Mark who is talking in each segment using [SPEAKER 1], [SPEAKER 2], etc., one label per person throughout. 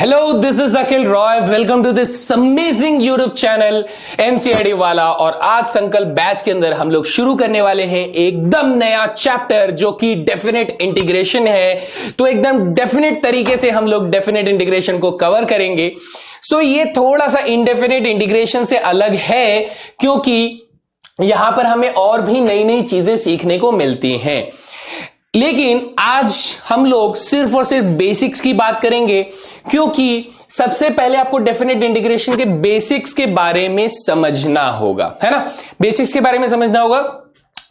[SPEAKER 1] Hello, this is Akhil Roy. Welcome to this amazing YouTube channel NCERT वाला। और आज संकल्प बैच के अंदर हम लोग शुरू करने वाले हैं एकदम नया चैप्टर जो कि डेफिनेट इंटीग्रेशन है। तो एकदम डेफिनेट तरीके से हम लोग डेफिनेट इंटीग्रेशन को कवर करेंगे। सो ये थोड़ा सा इंडेफिनेट इंटीग्रेशन से अलग है क्योंकि यहां पर हमें और भी नई नई चीजें सीखने को मिलती हैं। लेकिन आज हम लोग सिर्फ और सिर्फ बेसिक्स की बात करेंगे क्योंकि सबसे पहले आपको डेफिनेट इंटीग्रेशन के बेसिक्स के बारे में समझना होगा, है ना। बेसिक्स के बारे में समझना होगा।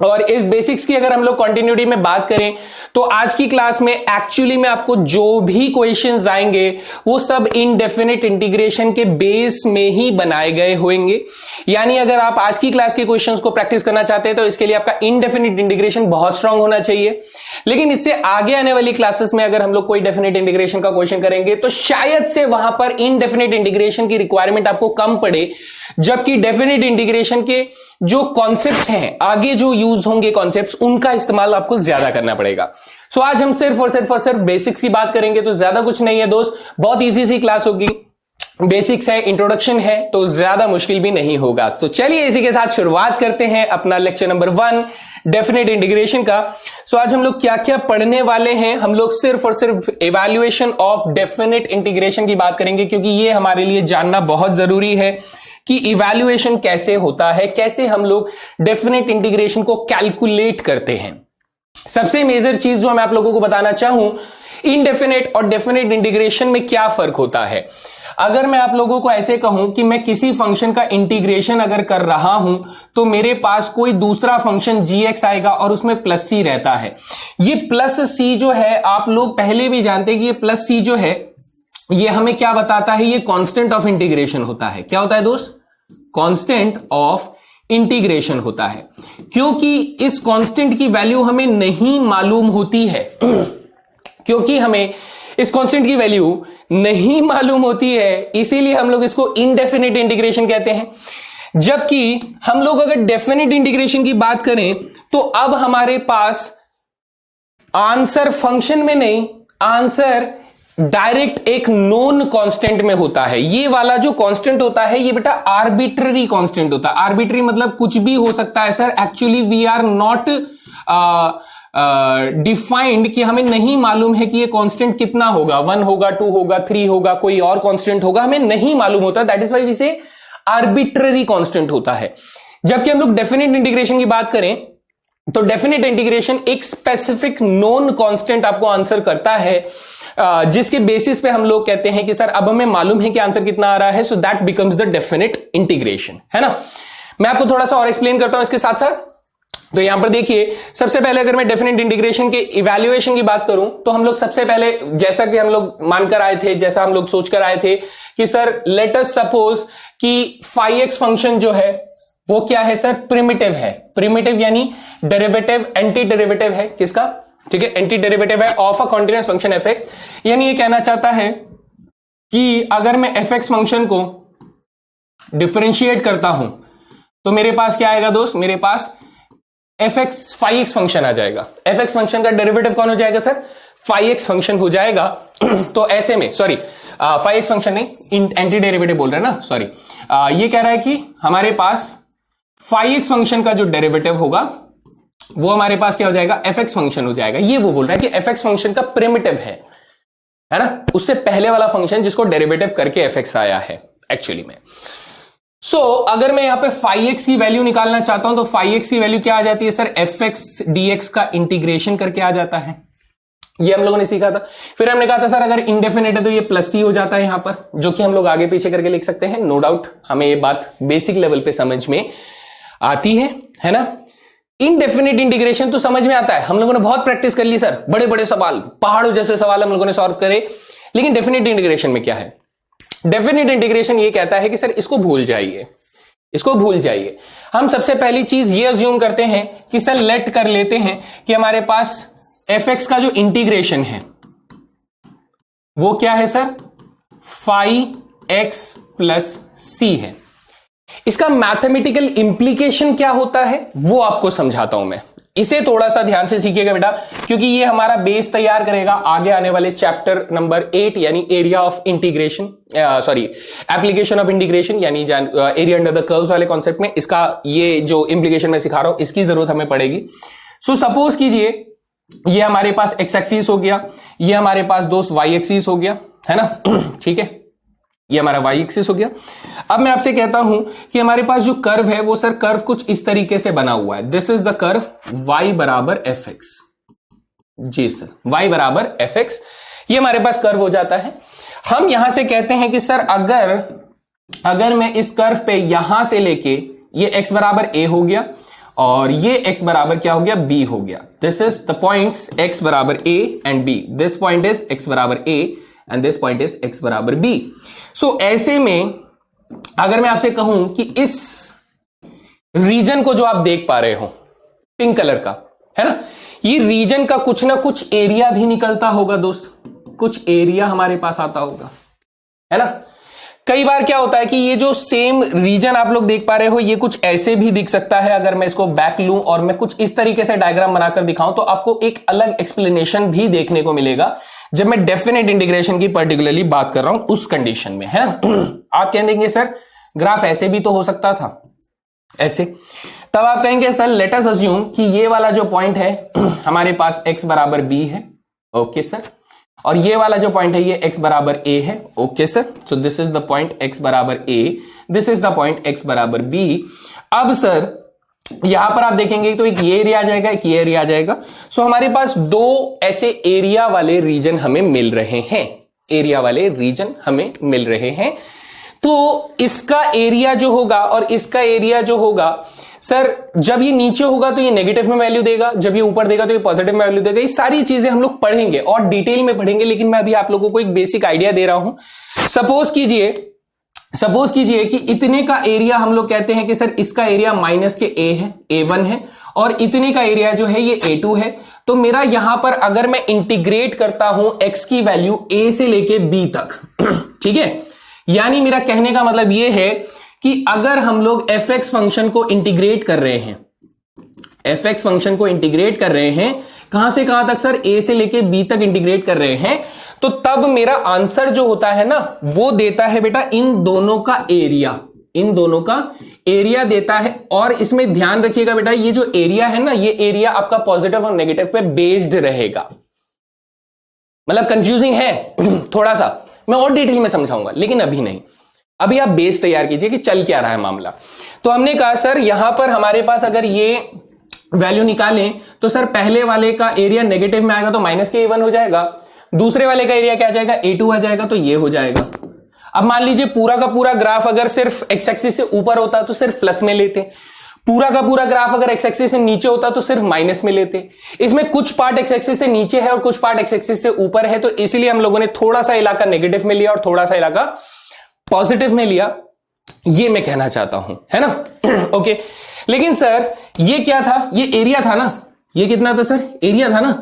[SPEAKER 1] और इस बेसिक्स की अगर हम लोग कंटिन्यूटी में बात करें तो आज की क्लास में एक्चुअली में आपको जो भी क्वेश्चंस आएंगे वो सब इनडेफिनेट इंटीग्रेशन के बेस में ही बनाए गए होंगे। यानी अगर आप आज की क्लास के क्वेश्चंस को प्रैक्टिस करना चाहते हैं तो इसके लिए आपका इनडेफिनेट इंटीग्रेशन बहुत स्ट्रांग होना चाहिए। लेकिन इससे आगे आने वाली क्लासेस में अगर हम लोग कोई डेफिनेट इंटीग्रेशन का क्वेश्चन करेंगे तो शायद से वहां पर इनडेफिनेट इंटीग्रेशन की रिक्वायरमेंट आपको कम पड़े, जबकि डेफिनेट इंटीग्रेशन के जो कॉन्सेप्ट्स हैं, आगे जो यूज होंगे कॉन्सेप्ट्स, उनका इस्तेमाल आपको ज्यादा करना पड़ेगा। सो आज हम सिर्फ और सिर्फ बेसिक्स की बात करेंगे। तो ज्यादा कुछ नहीं है दोस्त, बहुत इजी सी क्लास होगी। बेसिक्स है, इंट्रोडक्शन है, तो ज्यादा मुश्किल भी नहीं होगा। तो चलिए इसी के साथ शुरुआत करते हैं अपना लेक्चर नंबर 1 डेफिनेट इंटीग्रेशन का। सो आज हम लोग क्या क्या पढ़ने वाले हैं, हम लोग सिर्फ और सिर्फ इवैल्यूएशन ऑफ डेफिनेट इंटीग्रेशन की बात करेंगे क्योंकि ये हमारे लिए जानना बहुत जरूरी है कि इवैल्यूएशन कैसे होता है, कैसे हम लोग डेफिनेट इंटीग्रेशन को कैलकुलेट करते हैं। सबसे मेजर चीज जो मैं आप लोगों को बताना चाहूं, इनडेफिनेट और डेफिनेट इंटीग्रेशन में क्या फर्क होता है। अगर मैं आप लोगों को ऐसे कहूं कि मैं किसी फंक्शन का इंटीग्रेशन अगर कर रहा हूं तो मेरे पास कोई दूसरा फंक्शन gx आएगा और उसमें प्लस सी रहता है। ये प्लस सी जो है आप लोग पहले भी जानते हैं कि ये प्लस सी जो है ये हमें क्या बताता है, ये कांस्टेंट ऑफ इंटीग्रेशन होता है। क्या होता है दोस्त? कांस्टेंट ऑफ इंटीग्रेशन होता है। क्योंकि इस कांस्टेंट की वैल्यू हमें नहीं मालूम होती है क्योंकि हमें इस कांस्टेंट की वैल्यू नहीं मालूम होती है, इसीलिए हम लोग इसको इनडेफिनेट इंटीग्रेशन कहते हैं। जबकि हम लोग अगर डेफिनेट इंटीग्रेशन की बात करें तो अब हमारे पास आंसर फंक्शन में नहीं, आंसर डायरेक्ट एक नोन कांस्टेंट में होता है। ये वाला जो कांस्टेंट होता है ये बेटा आर्बिट्ररी कांस्टेंट होता है। आर्बिट्ररी मतलब कुछ भी हो सकता है sir. Actually we are not defined कि हमें नहीं मालूम है कि ये कांस्टेंट कितना होगा, 1 होगा, 2 होगा, 3 होगा, कोई और कांस्टेंट होगा, हमें नहीं मालूम होता। दैट इज व्हाई वी से आर्बिट्ररी कांस्टेंट होता है। जबकि हम लोग डेफिनेट इंटीग्रेशन की बात करें तो डेफिनेट इंटीग्रेशन एक स्पेसिफिक नोन कांस्टेंट आपको आंसर करता है, जिसके बेसिस पे हम लोग कहते हैं कि सर अब हमें मालूम है कि आंसर कितना आ रहा है। So that becomes the definite integration, है ना। मैं आपको थोड़ा सा और एक्सप्लेन करता हूं इसके साथ साथ। तो यहां पर देखिए, सबसे पहले अगर मैं डेफिनेट इंटीग्रेशन के इवैल्यूएशन की बात करूं तो हम लोग सबसे पहले जैसा कि हम लोग मानकर आए थे, जैसा हम लोग सोचकर आए थे कि सर लेट अस सपोज कि phi-x फंक्शन जो है वो क्या है सर? प्रिमिटिव है। प्रिमिटिव यानी डेरिवेटिव, एंटी डेरिवेटिव है किसका? ठीक है, एंटी डेरिवेटिव है of a continuous function fx। यानी ये कहना चाहता है कि अगर मैं fx फंक्शन को डिफरेंशिएट करता हूं तो मेरे पास क्या आएगा दोस्त? मेरे पास fx phi-x फंक्शन आ जाएगा। fx फंक्शन का डेरिवेटिव कौन हो जाएगा सर? phi-x फंक्शन हो जाएगा। तो ऐसे में सॉरी phi-x फंक्शन नहीं, एंटी डेरिवेटिव बोल रहे हैं ना, सॉरी। ये कह रहा है कि हमारे पास phi-x फंक्शन का जो डेरिवेटिव होगा वो हमारे पास क्या हो जाएगा? fx फंक्शन हो जाएगा। ये वो बोल रहा है कि fx फंक्शन का प्रिमिटिव है ना, उससे पहले वाला फंक्शन जिसको डेरिवेटिव करके fx आया है एक्चुअली में। सो अगर मैं यहां पे phi-x की वैल्यू निकालना चाहता हूं तो phi-x की वैल्यू क्या आ जाती है सर? fx dx का इंटीग्रेशन करके आ जाता है। ये हम लोगों ने सीखा था। फिर हमने कहा था सर अगर इंडेफिनेट है तो ये प्लस सी हो जाता है यहां पर, जो कि हम लोग आगे पीछे करके लिख सकते हैं। नो डाउट हमें ये बात बेसिक लेवल पे समझ में आती है ना। इनडेफिनेट इंटीग्रेशन तो समझ में आता है, हम लोगों ने बहुत प्रैक्टिस कर ली सर, बड़े बड़े सवाल, पहाड़ों जैसे सवाल हम लोगों ने सॉल्व करे। लेकिन डेफिनेट इंटीग्रेशन में क्या है? डेफिनेट इंटीग्रेशन ये कहता है कि सर इसको भूल जाइए, इसको भूल जाइए। हम सबसे पहली चीज ये अज्यूम करते हैं कि सर लेट कर लेते हैं कि हमारे पास fx का जो इंटीग्रेशन है वो क्या है सर? phi-x प्लस c है। इसका मैथमेटिकल इंप्लीकेशन क्या होता है वो आपको समझाता हूं मैं। इसे थोड़ा सा ध्यान से सीखिएगा बेटा, क्योंकि ये हमारा बेस तैयार करेगा आगे आने वाले चैप्टर नंबर 8 यानी area of integration, sorry application of integration यानी एरिया अंडर द कर्व्स वाले कॉन्सेप्ट में। इसका ये जो इंप्लीकेशन मैं सिखा रहा हूं इसकी जरूरत हमें पड़ेगी। सो सपोज कीजिए ये हमारे पास एक्स एक्सिस हो गया, ये हमारे पास दोस्त वाई एक्सिस हो गया, है ना। ठीक है, ये हमारा वाई एक्सिस हो गया। अब मैं आपसे कहता हूं कि हमारे पास जो कर्व है वो सर कर्व कुछ इस तरीके से बना हुआ है। This is the curve y बराबर एफ एक्स। जी सर, y बराबर एफ एक्स, ये हमारे पास कर्व हो जाता है। हम यहां से कहते हैं कि सर अगर मैं इस कर्व पे यहां से लेके ये x बराबर a हो गया और ये x बराबर क्या हो गया, b हो गया। This is the points x बराबर a and b। This point is x बराबर a and this point is x बराबर b। सो ऐसे में अगर मैं आपसे कहूं कि इस रीजन को जो आप देख पा रहे हो पिंक कलर का, है ना, ये रीजन का कुछ ना कुछ एरिया भी निकलता होगा दोस्त, कुछ एरिया हमारे पास आता होगा, है ना। कई बार क्या होता है कि ये जो सेम रीजन आप लोग देख पा रहे हो ये कुछ ऐसे भी दिख सकता है। अगर मैं इसको बैक लूं और मैं कुछ इस तरीके से डायग्राम बनाकर दिखाऊं तो आपको एक अलग एक्सप्लेनेशन भी देखने को मिलेगा जब मैं डेफिनेट इंटीग्रेशन की पर्टिकुलरली बात कर रहा हूं उस कंडीशन में, है ना। आप कह देंगे सर ग्राफ ऐसे भी तो हो सकता था, ऐसे, तब आप कहेंगे सर लेट अस अज्यूम कि ये वाला जो पॉइंट है हमारे पास x बराबर b है, ओके सर, और ये वाला जो पॉइंट है ये x बराबर a है, okay sir. So this is the point x बराबर a, this is the point x बराबर b। अब सर यहां पर आप देखेंगे तो एक ये एरिया आ जाएगा, एक ये एरिया आ जाएगा। सो हमारे पास दो ऐसे एरिया वाले रीजन हमें मिल रहे हैं, एरिया वाले रीजन हमें मिल रहे हैं। तो इसका एरिया जो होगा और इसका एरिया जो होगा सर, जब ये नीचे होगा तो ये नेगेटिव में वैल्यू देगा, जब ये ऊपर देगा तो ये पॉजिटिव में वैल्यू देगा। ये सारी चीजें हम लोग पढ़ेंगे और डिटेल में पढ़ेंगे, लेकिन मैं अभी आप लोगों को एक बेसिक आइडिया दे रहा हूं। सपोज कीजिए कि इतने का एरिया हम लोग कहते हैं कि सर इसका एरिया माइनस के a है, a1 है, और इतने का एरिया जो है ये a2 है। तो मेरा यहां पर अगर मैं इंटीग्रेट करता हूं x की वैल्यू a से लेके b तक, ठीक है, यानी मेरा कहने का मतलब ये है कि अगर हम लोग fx फंक्शन को इंटीग्रेट कर रहे हैं, fx फंक्शन को इंटीग्रेट कर रहे हैं कहां से कहां तक सर, a से लेके b तक इंटीग्रेट कर रहे हैं, तो तब मेरा आंसर जो होता है ना वो देता है बेटा इन दोनों का एरिया, इन दोनों का एरिया देता है। और इसमें ध्यान रखिएगा बेटा ये जो एरिया है ना, ये एरिया आपका पॉजिटिव और नेगेटिव पे बेस्ड रहेगा। मतलब कंफ्यूजिंग है थोड़ा सा, मैं और डिटेल में समझाऊंगा, लेकिन अभी नहीं। अभी आप बेस तैयार कीजिए कि चल क्या रहा है मामला। तो हमने कहा सर यहां पर हमारे पास अगर ये वैल्यू निकालें तो सर पहले वाले का एरिया नेगेटिव में आएगा तो माइनस के a1 हो जाएगा, दूसरे वाले का एरिया क्या आ जाएगा, a2 आ जाएगा, तो ये हो जाएगा। अब मान लीजिए पूरा का पूरा ग्राफ अगर सिर्फ एक्स एक्सिस से ऊपर होता तो सिर्फ प्लस में लेते, पूरा का पूरा ग्राफ अगर एक्स एक्सिस से नीचे होता तो सिर्फ माइनस में लेते। इसमें कुछ पार्ट एक्स एक्सिस से नीचे है और कुछ पार्ट एक्स एक्सिस से ऊपर है, तो इसलिए हम लोगों ने थोड़ा सा इलाका नेगेटिव में लिया और थोड़ा सा इलाका पॉजिटिव में लिया, ये मैं कहना चाहता हूं, है ना। ओके, लेकिन सर ये क्या था, ये एरिया था ना, ये कितना था सर, एरिया था ना,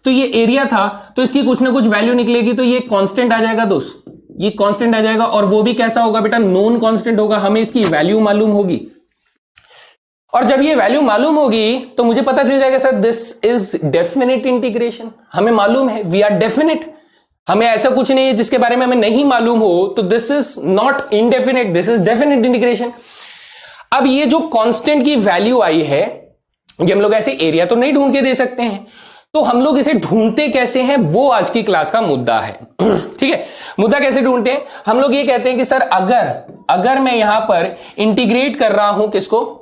[SPEAKER 1] तो ये एरिया था तो इसकी कुछ ना कुछ वैल्यू निकलेगी, तो ये कांस्टेंट आ जाएगा दोस्त, ये कांस्टेंट आ जाएगा। और वो भी कैसा होगा बेटा, नॉन कांस्टेंट होगा, हमें इसकी वैल्यू मालूम होगी। और जब ये वैल्यू मालूम होगी तो मुझे पता चल जाएगा sir this is definite integration, हमें मालूम है, वी आर डेफिनेट, हमें ऐसा कुछ नहीं है जिसके बारे में हमें नहीं मालूम हो, तो this is not indefinite, this is definite integration. अब ये जो कांस्टेंट की वैल्यू आई है, ये हम लोग ऐसे एरिया तो नहीं ढूंढ के दे सकते हैं, तो हम लोग इसे ढूंढते कैसे हैं वो आज की क्लास का मुद्दा है। ठीक है, मुद्दा कैसे ढूंढते हैं, हम लोग ये कहते हैं कि सर अगर मैं यहां पर इंटीग्रेट कर रहा हूं, किसको,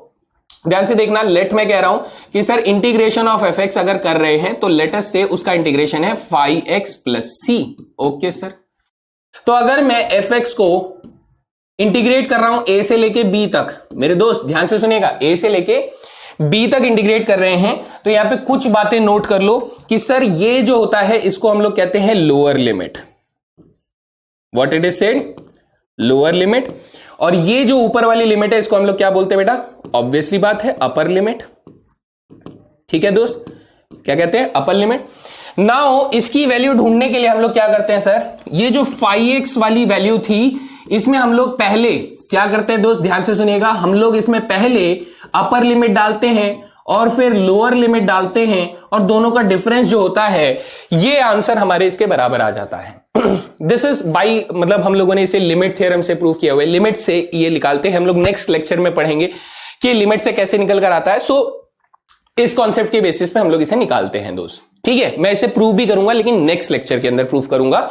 [SPEAKER 1] ध्यान से देखना, लेट मैं कह रहा हूं कि sir integration of F x अगर कर रहे हैं तो लेट अस से उसका इंटीग्रेशन है 5x plus c, okay sir. तो अगर मैं एफ एक्स को इंटीग्रेट कर रहा हूं a से लेके b तक, मेरे दोस्त ध्यान से सुनिएगा, a से लेके b तक इंटीग्रेट कर रहे हैं, तो यहां पे कुछ बातें नोट कर लो कि सर ये जो होता है इसको हम लोग कहते हैं lower limit, what it is said, lower limit. और ये जो ऊपर वाली लिमिट है इसको हम लोग क्या बोलते हैं बेटा, ऑब्वियसली बात है अपर लिमिट। ठीक है दोस्त, क्या कहते हैं, अपर लिमिट। नाउ इसकी वैल्यू ढूंढने के लिए हम लोग क्या करते हैं सर, ये जो 5x वाली वैल्यू थी इसमें हम लोग पहले क्या करते हैं दोस्त, ध्यान से सुनिएगा, हम लोग इसमें पहले अपर लिमिट डालते हैं और फिर लोअर लिमिट डालते हैं और दोनों का डिफरेंस जो होता है ये आंसर हमारे इसके बराबर आ जाता है। दिस इज बाई, मतलब हम लोगों ने इसे लिमिट थ्योरम से प्रूव किया हुआ है। लिमिट से ये निकालते हैं हम लोग, नेक्स्ट लेक्चर में पढ़ेंगे कि लिमिट से कैसे निकल कर आता है। सो इस कॉन्सेप्ट के बेसिस पे हम लोग इसे निकालते हैं दोस्त, ठीक है। मैं इसे प्रूव भी करूंगा लेकिन नेक्स्ट लेक्चर के अंदर प्रूव करूंगा।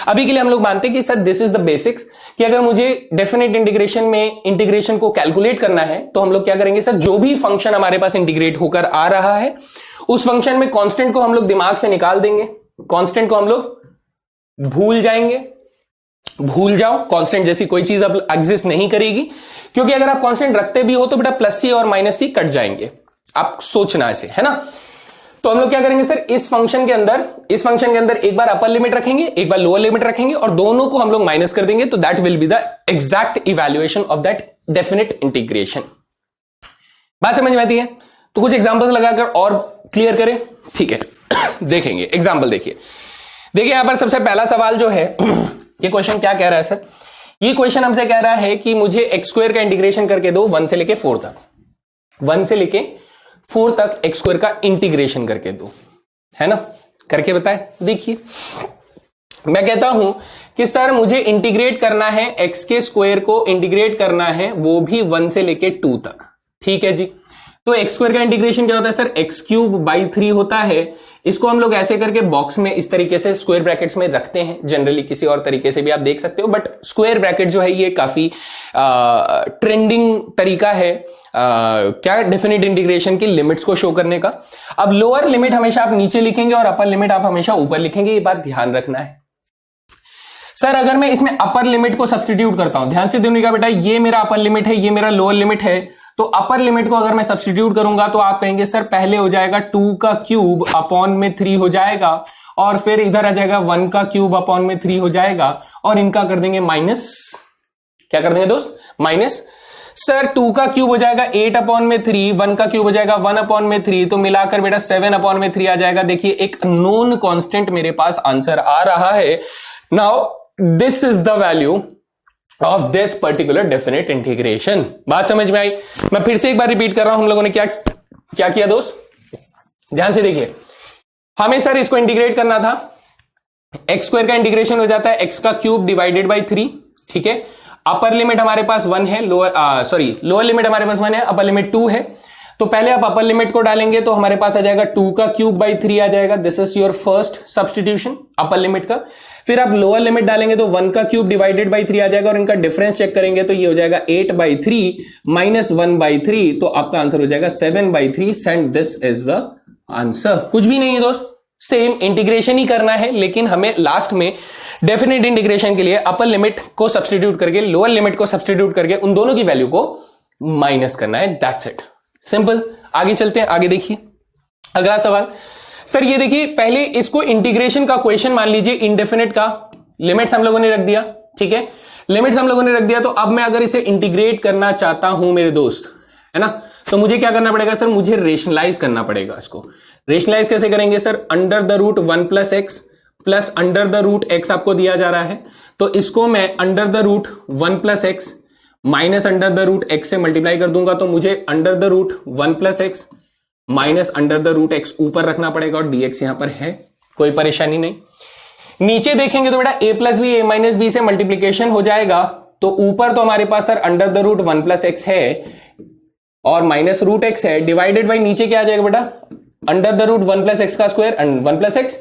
[SPEAKER 1] अभी के लिए हम लोग मानते हैं कि sir this is the basics, कि अगर मुझे डेफिनेट इंटीग्रेशन में इंटीग्रेशन को कैलकुलेट करना है तो हम लोग क्या करेंगे सर, जो भी फंक्शन हमारे पास इंटीग्रेट होकर आ रहा है उस फंक्शन में कांस्टेंट को हम लोग दिमाग से निकाल देंगे, कांस्टेंट को हम लोग भूल जाएंगे। भूल जाओ, कांस्टेंट जैसी कोई चीज अब एग्जिस्ट नहीं करेगी, क्योंकि अगर आप कांस्टेंट रखते भी हो तो बेटा प्लस सी और माइनस सी कट जाएंगे, आप सोचना ऐसे, है ना। तो हम लोग क्या करेंगे सर, इस फंक्शन के अंदर एक बार अपर लिमिट रखेंगे, एक बार लोअर लिमिट रखेंगे और दोनों को हम लोग माइनस कर देंगे, तो that will be the exact evaluation of that definite integration. बात समझ में आती है? तो कुछ एग्जांपल्स लगाकर और क्लियर करें, ठीक है। देखेंगे एग्जांपल, देखिए यहां पर सबसे पहला सवाल जो है ये क्वेश्चन क्या कह रहा है सर, ये क्वेश्चन हमसे कह रहा है कि मुझे एक्स स्क्वायर का इंटीग्रेशन करके दो 1 से लेके 4 तक, 1 से लेके 4 तक एक्स स्क्वायर का इंटीग्रेशन करके दो, है ना। करके बताए, देखिए मैं कहता हूं कि सर मुझे इंटीग्रेट करना है, एक्स के स्क्वायर को इंटीग्रेट करना है, वो भी 1 से लेके 2 तक, ठीक है जी। तो एक्स स्क्वायर का इंटीग्रेशन क्या होता है सर, एक्स क्यूब बाई 3 होता है। इसको हम लोग ऐसे करके बॉक्स में इस तरीके से स्क्वायर ब्रैकेट्स में रखते हैं, जनरली किसी और तरीके से भी आप देख सकते हो, बट स्क्वायर ब्रैकेट जो है ये काफी ट्रेंडिंग तरीका है क्या, डेफिनेट इंटीग्रेशन की लिमिट्स को शो करने का। अब लोअर लिमिट हमेशा आप नीचे लिखेंगे और अपर लिमिट आप हमेशा ऊपर लिखेंगे, ये बात ध्यान रखना है। सर अगर मैं इसमें अपर लिमिट को सब्स्टिट्यूट करता हूं, ध्यान से देखिएगा बेटा, ये मेरा अपर लिमिट है, ये मेरा लोअर लिमिट है, तो अपर लिमिट को अगर मैं सब्स्टिट्यूट करूंगा तो आप कहेंगे सर पहले हो जाएगा 2 का क्यूब अपॉन में 3 हो जाएगा, और फिर इधर आ जाएगा 1 का क्यूब अपॉन में 3 हो जाएगा, और इनका कर देंगे माइनस। क्या कर देंगे दोस्त, माइनस। सर 2 का क्यूब हो जाएगा 8 अपॉन में 3, 1 का क्यूब हो जाएगा 1 अपॉन में 3, तो मिलाकर बेटा 7 अपॉन में 3 आ जाएगा। देखिए एक नोन कांस्टेंट मेरे पास आंसर आ रहा है। Now this is the value of this particular definite integration. बात समझ में आई? मैं फिर से एक बार रिपीट कर रहा हूं, हम लोगों ने क्या किया दोस्त, ध्यान से देखिए। हमें सर इसको इंटीग्रेट करना था, एक्स स्क्वायर का इंटीग्रेशन हो जाता है एक्स का क्यूब डिवाइडेड बाई 3, ठीक है। अपर लिमिट हमारे पास 1 है, लोअर लिमिट हमारे पास 1 है, अपर लिमिट 2 है। तो पहले आप अपर लिमिट को डालेंगे तो हमारे पास आ जाएगा 2 का क्यूब बाई 3 आ जाएगा, this is your first substitution upper limit का। फिर आप लोअर लिमिट डालेंगे तो 1 का क्यूब डिवाइडेड बाई 3 आ जाएगा, और इनका डिफरेंस चेक करेंगे तो ये हो जाएगा 8/3 माइनस 1/3, तो आपका आंसर हो जाएगा 7/3, and this is the answer. कुछ भी नहीं है दोस्त, सेम इंटीग्रेशन ही करना है, लेकिन हमें लास्ट में डेफिनेट इंटीग्रेशन के लिए अपर लिमिट को सब्स्टिट्यूट करके लोअर लिमिट को सब्स्टिट्यूट करके उन दोनों की वैल्यू को माइनस करना है, दैट्स इट, सिंपल। आगे चलते हैं, आगे देखिए अगला सवाल। सर ये देखिए, पहले इसको इंटीग्रेशन का क्वेश्चन मान लीजिए, इंडेफिनिट का लिमिट्स हम लोगों ने रख दिया, ठीक है, लिमिट्स हम लोगों ने रख दिया। तो अब मैं अगर इसे इंटीग्रेट करना चाहता हूं मेरे दोस्त, है ना, तो मुझे क्या करना पड़ेगा सर, मुझे रेशनलाइज करना पड़ेगा इसको। रेशनलाइज कैसे करेंगे sir, under the root 1 plus x plus under the root x आपको दिया जा रहा है, तो इसको मैं under the root 1 plus x minus under the root x से मल्टीप्लाई कर दूंगा, तो मुझे under the root 1 plus x minus under the root x ऊपर रखना पड़ेगा, और dx यहां पर है, कोई परेशानी नहीं। नीचे देखेंगे तो बेटा a plus B A minus B से मल्टीप्लीकेशन हो जाएगा, तो ऊपर तो हमारे पास sir under the root 1 plus x है और माइनस रूट एक्स है, डिवाइडेड बाई नीचे क्या आ जाएगा बेटा, under the root 1 plus x का square 1 plus x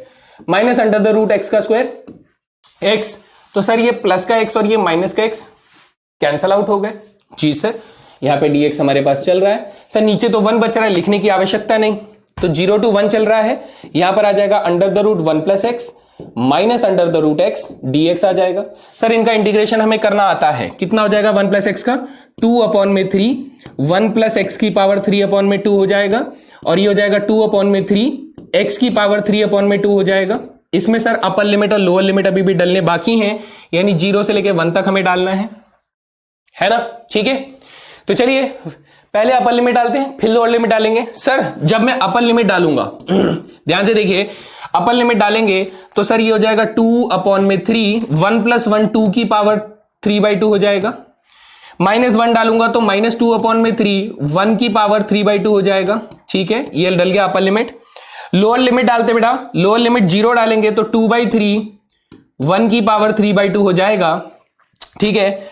[SPEAKER 1] minus under the root x का स्क्वायर एक्स। तो सर ये प्लस का एक्स और ये माइनस का एक्स कैंसल आउट हो गए जी सर, यहां पे dx हमारे पास चल रहा है। सर नीचे तो 1 बच रहा है, लिखने की आवश्यकता नहीं, तो 0 to 1 चल रहा है, यहां पर आ जाएगा under the root 1 plus x minus under the root x dx आ जाएगा। सर इनका इंटीग्रेशन हमें करना आता है, कितना हो जाएगा 1 प्लस एक्स का 2 अपॉन में 3, 1 प्लस एक्स की पावर 3 अपॉन में 2 हो जाएगा, और ये हो जाएगा 2 अपॉन में 3 एक्स की पावर 3 अपॉन में 2 हो जाएगा। इसमें सर अपर लिमिट और लोअर लिमिट अभी भी डालने बाकी हैं, यानी 0 से लेके 1 तक हमें डालना है ना, ठीक है। तो चलिए पहले अपर लिमिट डालते हैं, फिर लोअर लिमिट डालेंगे। सर जब मैं अपर लिमिट डालूंगा ध्यान से देखिए, अपर लिमिट डालेंगे तो सर ये हो जाएगा 2 अपॉन में 3, 1 प्लस 1 2 की पावर 3/2 हो जाएगा, -1 डालूंगा तो -2/3, 1 की पावर 3/2 हो जाएगा। ठीक है, ये डल गया अपर लिमिट। लोअर लिमिट डालते बेटा, लोअर लिमिट 0 डालेंगे तो 2/3, 1 की पावर 3/2 हो जाएगा। ठीक है,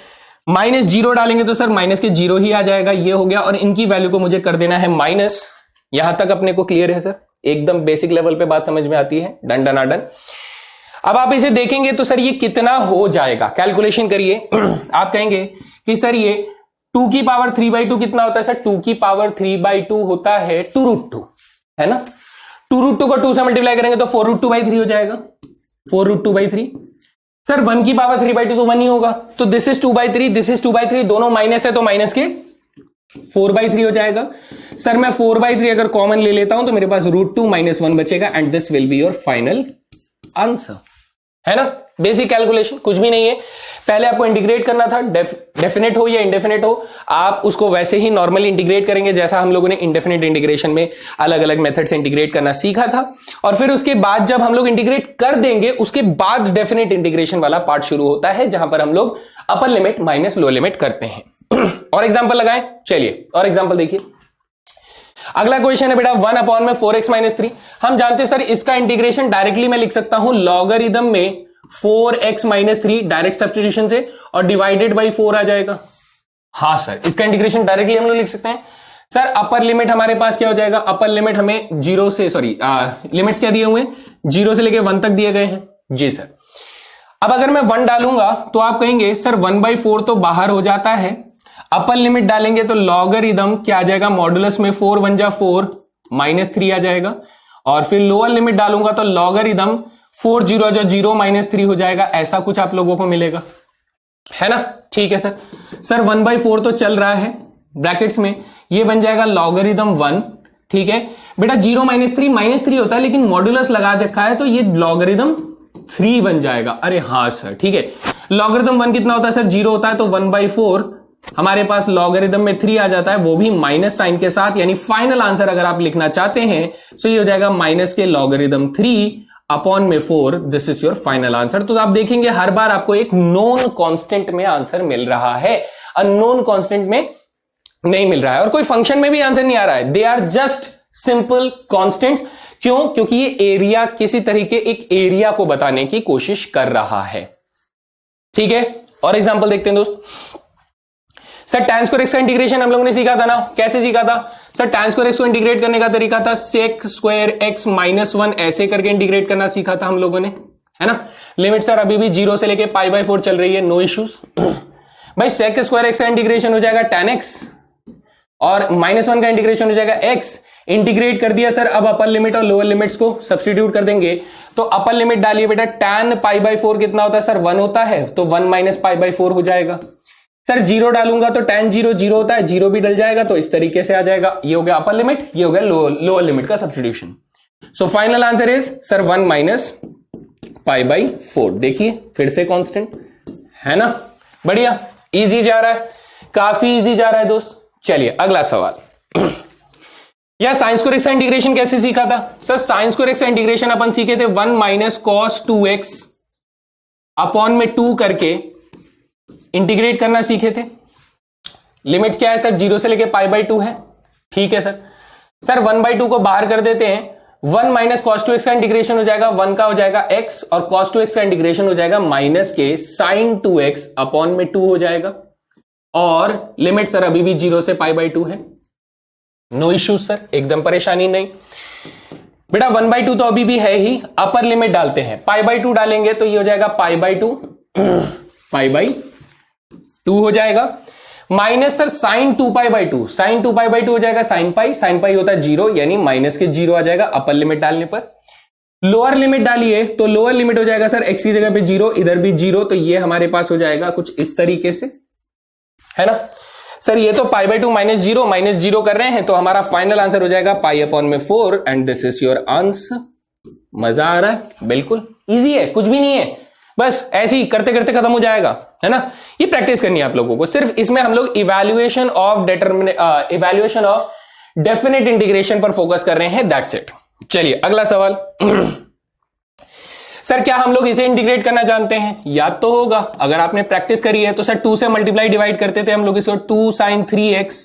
[SPEAKER 1] -0 डालेंगे तो सर माइनस के 0 ही आ जाएगा। ये हो गया, और इनकी वैल्यू को मुझे कर देना है माइनस। यहां तक अपने को क्लियर है सर? एकदम बेसिक लेवल पे बात समझ में आती है। Done done done. अब आप इसे देखेंगे तो सर ये कितना हो जाएगा, कैलकुलेशन करिए। आप कहेंगे कि सर ये 2 की पावर 3/2 कितना होता है सर? 2 की पावर 3/2 होता है 2√2, है ना? 2√2 को 2 से मल्टीप्लाई करेंगे तो 4√2/3 हो जाएगा। 4√2/3। सर 1 की पावर 3/2 तो 1 ही होगा, तो दिस इज 2/3, दिस इज 2/3, दोनों माइनस है तो माइनस के 4/3 हो जाएगा। सर मैं 4/3 अगर कॉमन ले लेता हूं तो मेरे पास √2 - 1 बचेगा, and this will be your final answer, है ना? बेसिक कैलकुलेशन, कुछ भी नहीं है। पहले आपको इंटीग्रेट करना था, डेफिनेट हो या इंडेफिनेट हो, आप उसको वैसे ही नॉर्मली इंटीग्रेट करेंगे जैसा हम लोगों ने इंडेफिनेट इंटीग्रेशन में अलग अलग मेथड से इंटीग्रेट करना सीखा था। और फिर उसके बाद जब हम लोग इंटीग्रेट कर देंगे, उसके बाद डेफिनेट इंटीग्रेशन वाला पार्ट शुरू होता है, जहां पर हम लोग upper limit minus lower limit करते हैं। और एग्जाम्पल लगाएं, चलिए और एग्जाम्पल देखिए। अगला क्वेश्चन है बेटा 1/4x - 3। हम जानते हैं सर इसका इंटीग्रेशन डायरेक्टली मैं लिख सकता हूं लॉगरिदम में 4x - 3 डायरेक्ट सब्स्टिट्यूशन से, और डिवाइडेड बाई 4 आ जाएगा। हां सर, इसका इंटीग्रेशन डायरेक्टली हम लोग लिख सकते हैं। सर अपर लिमिट हमारे पास क्या हो जाएगा? अपर लिमिट हमें 0 से, लिमिट्स क्या दिए हुए हैं? 0 से लेके 1 तक दिए गए हैं। जी सर। अब अगर मैं 1 डालूंगा तो आप कहेंगे सर 1/4 तो बाहर हो जाता है। अपर लिमिट डालेंगे तो लॉगरिदम क्या आ जाएगा? मॉडुलस में 4 1 जा 4 -3 आ जाएगा। और फिर लोअर लिमिट डालूंगा तो लॉगरिदम 4 0 जो 0 -3 हो जाएगा। ऐसा कुछ आप लोगों को मिलेगा, है ना? ठीक है सर। सर 1/4 तो चल रहा है ब्रैकेट्स में, ये बन जाएगा लॉगरिदम 1। ठीक है बेटा, 0 - 3 होता है, लेकिन मॉडुलस लगा रखा है तो ये लॉगरिदम 3 बन जाएगा। अरे हाँ सर, ठीक है। लॉगरिदम 1 कितना होता है सर? 0 होता है, तो 1/4 हमारे पास लॉगरिदम में 3 आ जाता है, वो भी माइनस साइन के साथ। यानी फाइनल आंसर अगर आप लिखना चाहते हैं तो ये हो जाएगा माइनस के लॉगरिदम 3 अपॉन में 4। This is your final answer. तो आप देखेंगे हर बार आपको एक नोन कांस्टेंट में आंसर मिल रहा है, अननोन कांस्टेंट में नहीं मिल रहा है, और कोई फंक्शन में भी आंसर नहीं आ रहा है। They are just simple constants. क्यों? क्योंकि ये एरिया किसी तरीके एक एरिया को बताने की कोशिश कर रहा है। ठीक है, और एग्जांपल देखते हैं दोस्त। सर tan स्क्वायर x का इंटीग्रेशन हम लोगों ने सीखा था ना? कैसे सीखा था सर? tan स्क्वायर x को इंटीग्रेट करने का तरीका था sec स्क्वायर x - 1 ऐसे करके इंटीग्रेट करना सीखा था हम लोगों ने, है ना? लिमिट सर अभी भी 0 से लेके π/4 चल रही है, नो इश्यूज। भाई sec स्क्वायर x का इंटीग्रेशन हो जाएगा tan x, और -1 का इंटीग्रेशन हो जाएगा x। इंटीग्रेट कर दिया सर, अब अपर लिमिट और लोअर लिमिट्स को सब्स्टिट्यूट कर देंगे। तो अपर लिमिट डालिए बेटा, tan π/4 कितना होता है सर? 1 होता है, तो 1 - π/4 हो जाएगा। सर 0 डालूंगा तो tan 0 0 होता है, 0 भी डल जाएगा, तो इस तरीके से आ जाएगा। ये हो गया अपर लिमिट, ये हो गया लोअर लिमिट का substitution. So final answer is sir 1 - π/4। देखिए फिर से कांस्टेंट, है ना? बढ़िया, इजी जा रहा है, काफी इजी जा रहा है दोस्त। चलिए अगला सवाल। या साइन स्क्वायर x का इंटीग्रेशन कैसे सीखा था? सर साइन स्क्वायर x का इंटीग्रेशन अपन सीखे थे 1 - cos 2x अपॉन में 2 करके इंटीग्रेट करना सीखे थे। लिमिट क्या है सर? 0 से लेके π/2 है। ठीक है सर। सर 1/2 को बाहर कर देते हैं, 1 - cos 2x का इंटीग्रेशन हो जाएगा 1 का हो जाएगा x, और cos 2x का इंटीग्रेशन हो जाएगा माइनस के sin 2x अपॉन में 2 हो जाएगा। और लिमिट सर अभी भी 0 से π/2 है, नो इश्यूज सर, एकदम परेशानी नहीं। बेटा 1/2 तो अभी भी है ही, अपर लिमिट डालते हैं, π/2 डालेंगे तो ये हो जाएगा π/2 π/2 हो जाएगा, माइनस सर sin 2π/2, sin 2π/2 हो जाएगा sin पाई होता है 0, यानी माइनस के 0 आ जाएगा अपर लिमिट डालने पर। लोअर लिमिट डालिए तो लोअर लिमिट हो जाएगा सर x की जगह पे 0, इधर भी 0, तो ये हमारे पास हो जाएगा कुछ इस तरीके से, है ना सर? ये तो π/2 माइनस जीरो कर रहे हैं, तो हमारा फाइनल आंसर हो जाएगा π/4, and this is your answer. मजा आ रहा है? बिल्कुल इजी है, कुछ भी नहीं है, बस ऐसे ही करते करते खत्म हो जाएगा, है ना? ये प्रैक्टिस करनी है आप लोगों को। सिर्फ इसमें हम लोग इवैल्यूएशन ऑफ डेफिनेट इंटीग्रेशन पर फोकस कर रहे हैं, दैट्स इट। चलिए अगला सवाल। सर क्या हम लोग इसे इंटीग्रेट करना जानते हैं? याद तो होगा, अगर आपने प्रैक्टिस करी है तो सर 2 से मल्टीप्लाई डिवाइड करते थे हम लोग इसको, 2 sin 3x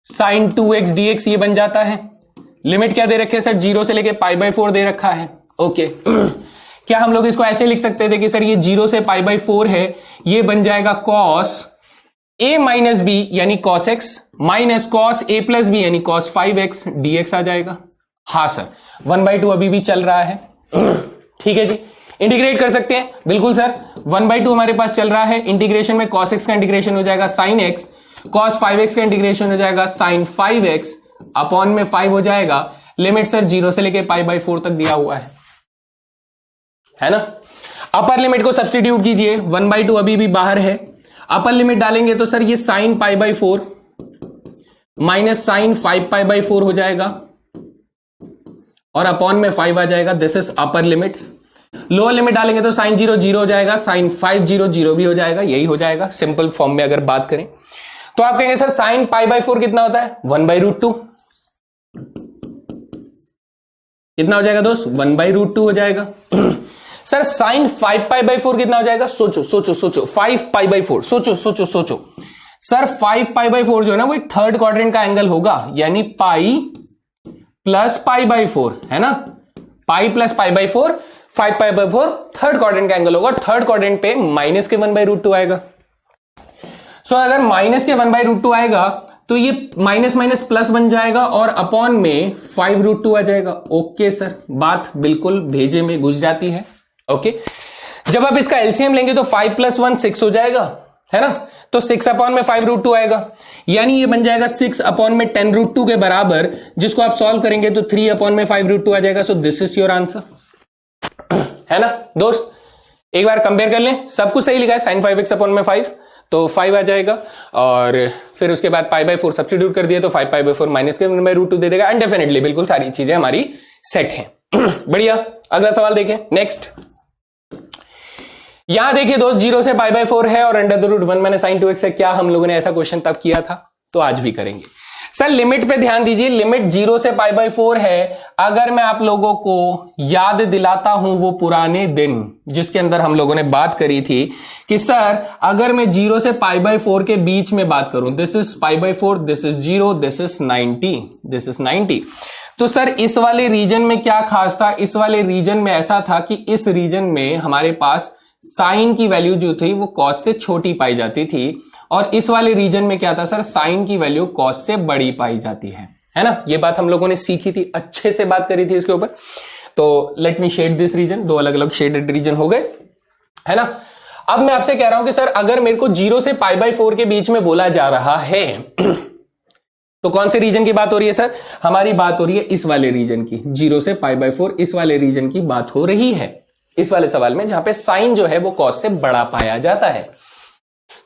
[SPEAKER 1] sin 2x dx ये बन जाता है। लिमिट क्या दे रखे हैं सर? 0 से लेके π/4 दे रखा है। ओके क्या हम लोग इसको ऐसे लिख सकते थे कि सर ये 0 से π/4 है, ये बन जाएगा cos a माइनस बी यानी cos x minus cos a plus b यानी cos 5x dx आ जाएगा। हाँ सर 1/2 अभी भी चल रहा है। ठीक है जी, इंटीग्रेट कर सकते हैं, बिल्कुल सर 1/2 हमारे पास चल रहा है। इंटीग्रेशन में cos x का इंटीग्रेशन हो जाएगा sin x, cos 5x का इंटीग्रेशन हो जाएगा sin 5x, अपॉन में 5 हो जाएगा। लिमिट सर 0 से लेके π/4 तक दिया हुआ है ना। अपर लिमिट को सब्स्टिट्यूट कीजिए, 1/2 अभी भी बाहर है, अपर लिमिट डालेंगे तो सर ये sin π/4 माइनस sin 5π/4 हो जाएगा और अपॉन में 5 आ जाएगा। This is upper limits. Lower limit डालेंगे तो sin 0 0 हो जाएगा, sin 5 0 0 भी हो जाएगा, यही हो जाएगा सिंपल फॉर्म में अगर बात करें तो। आप कहेंगे सर sin π/4 कितना होता है? 1/√2। कितना हो जाएगा दोस्त? 1/√2 हो जाएगा। सर sin 5π/4 कितना हो जाएगा? सोचो सोचो सोचो, 5π/4 सोचो सोचो सोचो। सर 5π/4 जो है ना वो एक थर्ड क्वाड्रेंट का एंगल होगा, यानी पाई प्लस π/4 है ना, पाई प्लस π/4, 5π/4 थर्ड क्वाड्रेंट का एंगल होगा, और थर्ड क्वाड्रेंट पे माइनस के 1/√2 आएगा। सो अगर माइनस के 1/√2 आएगा तो ये माइनस माइनस प्लस बन जाएगा और अपॉन में 5√2 आ जाएगा। ओके सर, बात बिल्कुल भेजे में घुस जाती है। ओके जब आप इसका एलसीएम लेंगे तो 5 + 1 6 हो जाएगा, है ना। तो 6 अपॉन में 5√2 आएगा, यानी ये बन जाएगा 6 अपॉन में 10√2 के बराबर, जिसको आप सॉल्व करेंगे तो 3 अपॉन में 5√2 आ जाएगा। So this is your answer, है ना दोस्त। एक बार कंपेयर कर लें, सब कुछ सही लिखा है, sin 5x अपॉन में 5 तो 5 आ जाएगा, और फिर उसके बाद π/4 सब्स्टिट्यूट कर दिया तो 5π/4 माइनस के 1/√2 दे देगा। एंड डेफिनेटली बिल्कुल सारी चीजें हमारी सेट हैं। बढ़िया, अगला सवाल देखें नेक्स्ट। यहां देखिए दोस्त 0 से π/4 है और √1 - sin 2x है। क्या हम लोगों ने ऐसा क्वेश्चन तब किया था, तो आज भी करेंगे। सर लिमिट पे ध्यान दीजिए, लिमिट 0 से π/4 है। अगर मैं आप लोगों को याद दिलाता हूं वो पुराने दिन जिसके अंदर हम लोगों ने बात करी थी कि सर अगर मैं 0 से π/4 के बीच में बात करूं, this is π/4, this is 0, this is 90, this is 90, तो सर इस वाले रीजन में क्या खास था? इस वाले रीजन में ऐसा था कि इस रीजन में हमारे पास साइन की वैल्यू जो थी वो कॉस से छोटी पाई जाती थी, और इस वाले रीजन में क्या था सर? साइन की वैल्यू कॉस से बड़ी पाई जाती है ना। ये बात हम लोगों ने सीखी थी, अच्छे से बात करी थी इसके ऊपर। तो let me shade this region, दो अलग अलग शेडेड रीजन हो गए, है ना। अब मैं आपसे कह रहा हूं कि सर अगर मेरे को 0 से π/4 के बीच में बोला जा रहा है तो कौन से रीजन की बात हो रही है सर? हमारी बात हो रही है इस वाले रीजन की, 0 से π/4 इस वाले रीजन की बात हो रही है इस वाले सवाल में, जहां पे साइन जो है वो कॉस से बड़ा पाया जाता है।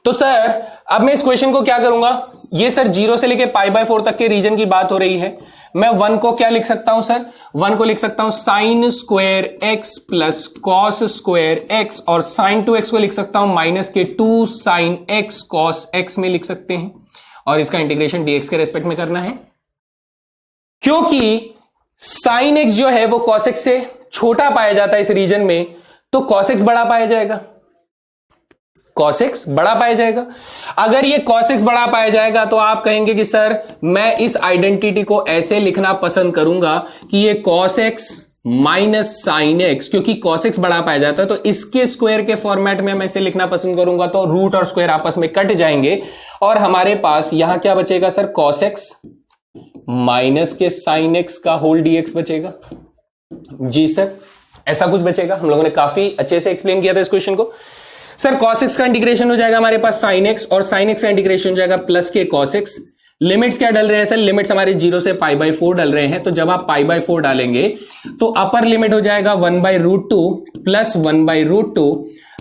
[SPEAKER 1] तो सर अब मैं इस क्वेश्चन को क्या करूंगा, ये सर 0 से लेके π/4 तक के रीजन की बात हो रही है। मैं 1 को क्या लिख सकता हूं सर? 1 को लिख सकता हूं sin square x plus cos square x, और sin 2x को लिख सकता हूं माइनस के 2 sin x cos x में लिख सकते हैं, और इसका इंटीग्रेशन dx के रेस्पेक्ट में करना है, क्योंकि sin x जो है वो cos x से छोटा पाया जाता है इस रीजन में, तो cos x बड़ा पाया जाएगा, cos x बड़ा पाया जाएगा। अगर ये cos x बड़ा पाया जाएगा तो आप कहेंगे कि सर मैं इस आइडेंटिटी को ऐसे लिखना पसंद करूंगा कि ये cos x minus sine x, क्योंकि cos x बड़ा पाया जाता है तो इसके स्क्वायर के फॉर्मेट में मैं इसे लिखना पसंद करूंगा, तो रूट और स्क्वायर आपस में कट जाएंगे और हमारे पास यहां क्या बचेगा सर? cos x माइनस के साइन x का होल dx बचेगा। जी सर, ऐसा कुछ बचेगा। हम लोगों ने काफी अच्छे से एक्सप्लेन किया था इस क्वेश्चन को। सर cos x का इंटीग्रेशन हो जाएगा हमारे पास sin x, और sin x का इंटीग्रेशन हो जाएगा प्लस के cos x। लिमिट्स क्या डल रहे हैं सर? लिमिट्स हमारे 0 से π/4 डल रहे हैं, तो जब आप π/4 डालेंगे तो अपर लिमिट हो जाएगा 1/√2 प्लस 1/√2,